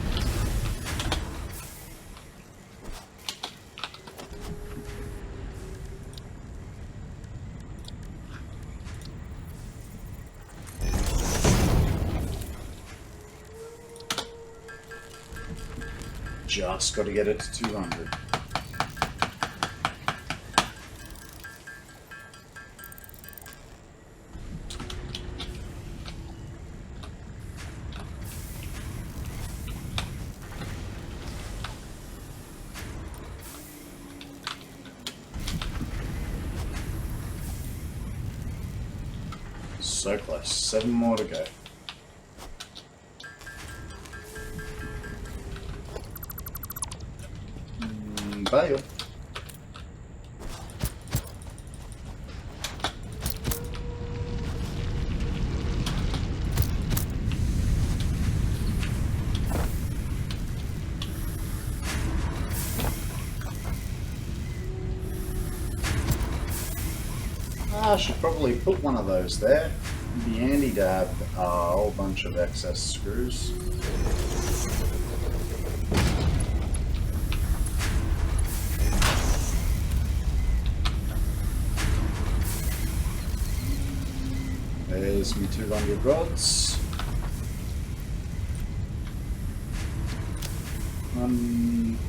Just got to get it to 200. So close. 7 more to go. Bail. I should probably put one of those there. It'd be handy to have a whole bunch of excess screws. There's my 200 rods.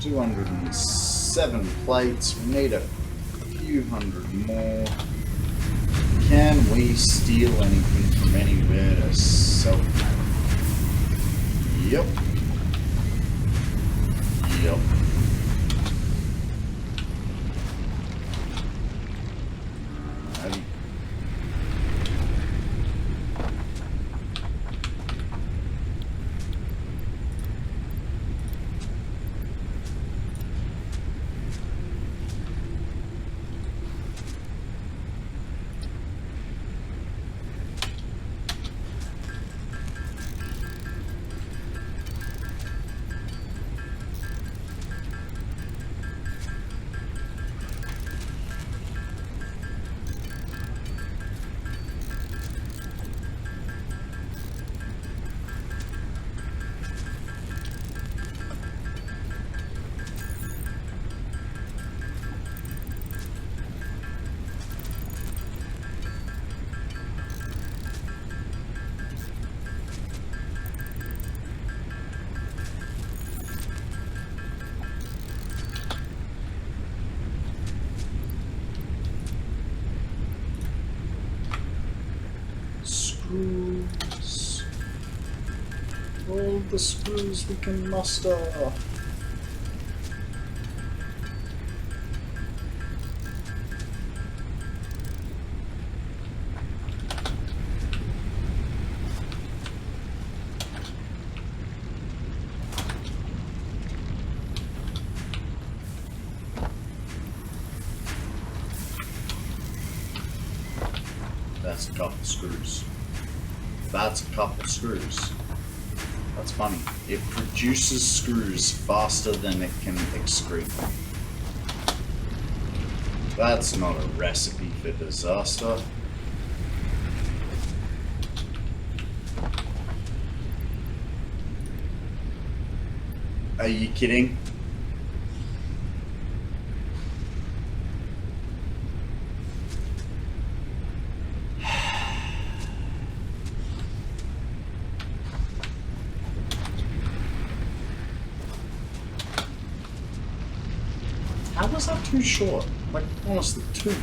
207 plates. We need a few hundred more. Can we steal anything from anywhere to sell? Yep. Yep. Alrighty. Screws. All the screws we can muster. That's a couple screws. That's a couple screws. That's funny. It produces screws faster than it can excrete them. That's not a recipe for disaster. Are you kidding? How was that too short? Like, honestly, two.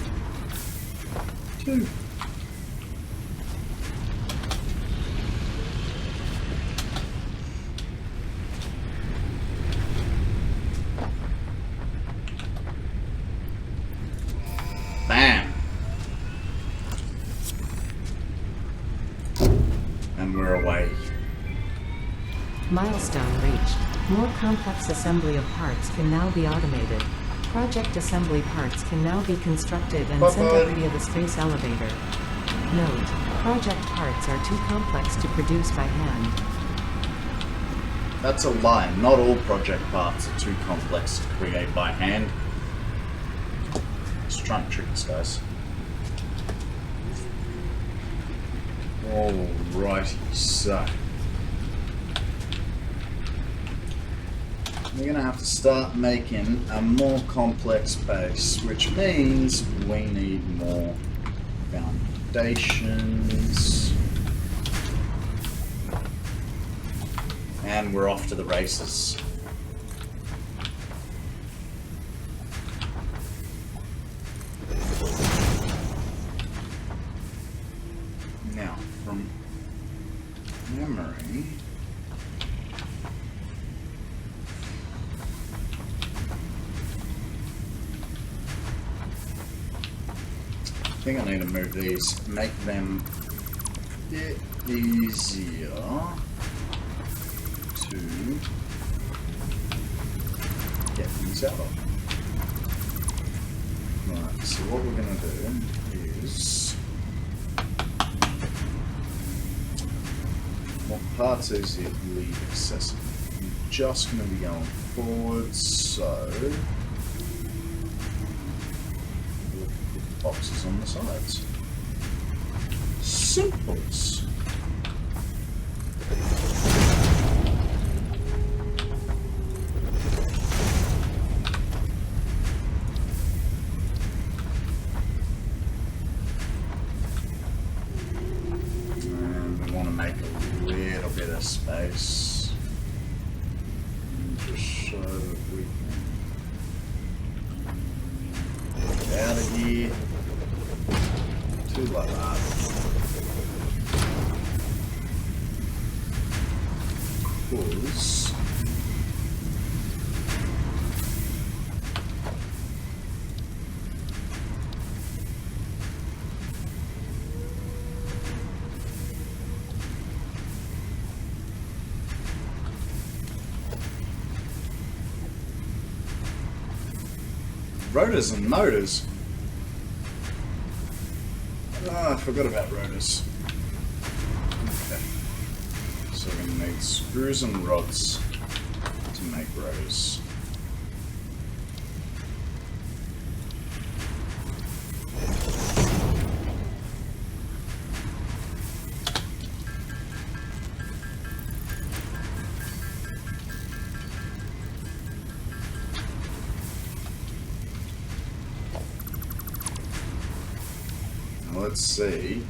Bam! And we're away. Milestone reached. More complex assembly of parts can now be automated. Project assembly parts can now be constructed and sent up via the space elevator. Note: project parts are too complex to produce by hand. That's a lie. Not all project parts are too complex to create by hand. Just trying to trick us, guys. Alrighty, so we're going to have to start making a more complex base, which means we need more foundations. And we're off to the races. Now, from memory, I think I need to move these, make them a bit easier to get these out of. Right, so what we're going to do is, what parts is it leave accessible? I'm just going to be going forward, so boxes on the sides. Simples. And we want to make a little bit of space just so that we can get out of here. To do like that. Because rotors and motors. Ah, I forgot about rotors. Okay. So we're going to need screws and rods to make rotors. Let's see.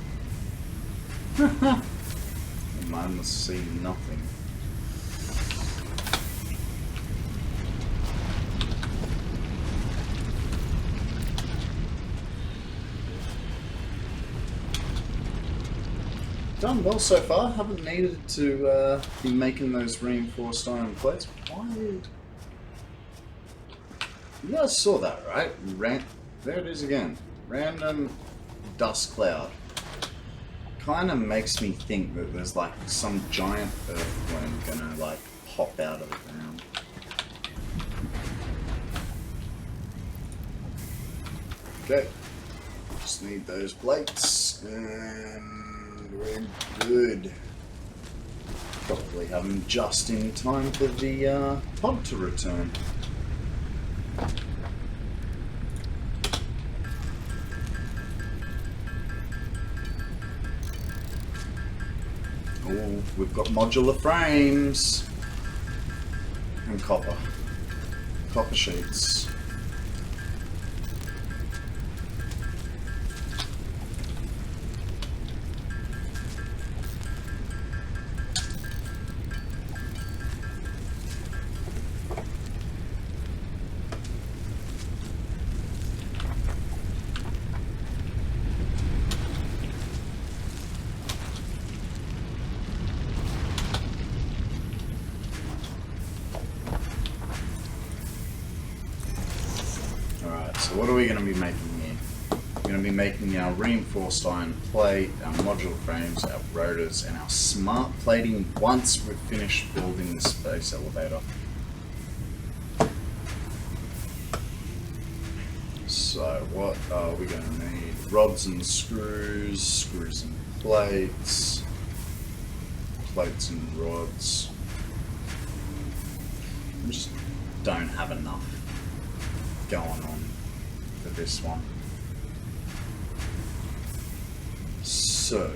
Mine must see nothing. Done well so far. Haven't needed to be making those reinforced iron plates. Why did... You guys saw that, right? There it is again. Random dust cloud. Kind of makes me think that there's like some giant earthworm gonna like pop out of the ground. Okay, just need those plates and we're good. Probably have them just in time for the pod to return. Oh, we've got modular frames and copper sheets. So what are we going to be making here? We're going to be making our reinforced iron plate, our modular frames, our rotors, and our smart plating once we've finished building the space elevator. So what are we going to need? Rods and screws, screws and plates, plates and rods. I just don't have enough going on for this one. So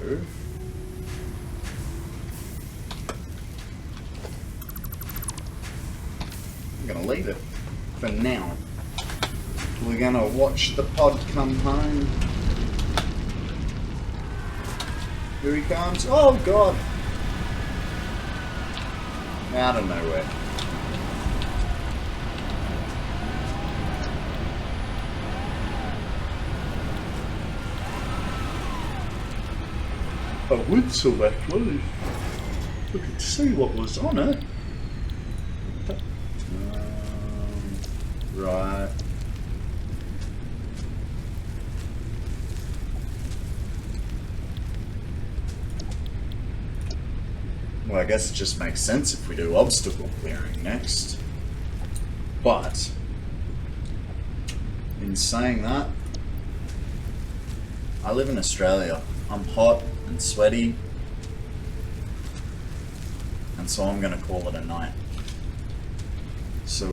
I'm gonna leave it for now. We're gonna watch the pod come home. Here he comes. Oh god! Out of nowhere. I would so actually. We could see what was on it. Right. Well, I guess it just makes sense if we do obstacle clearing next. But, in saying that, I live in Australia. I'm hot and sweaty, and so I'm going to call it a night.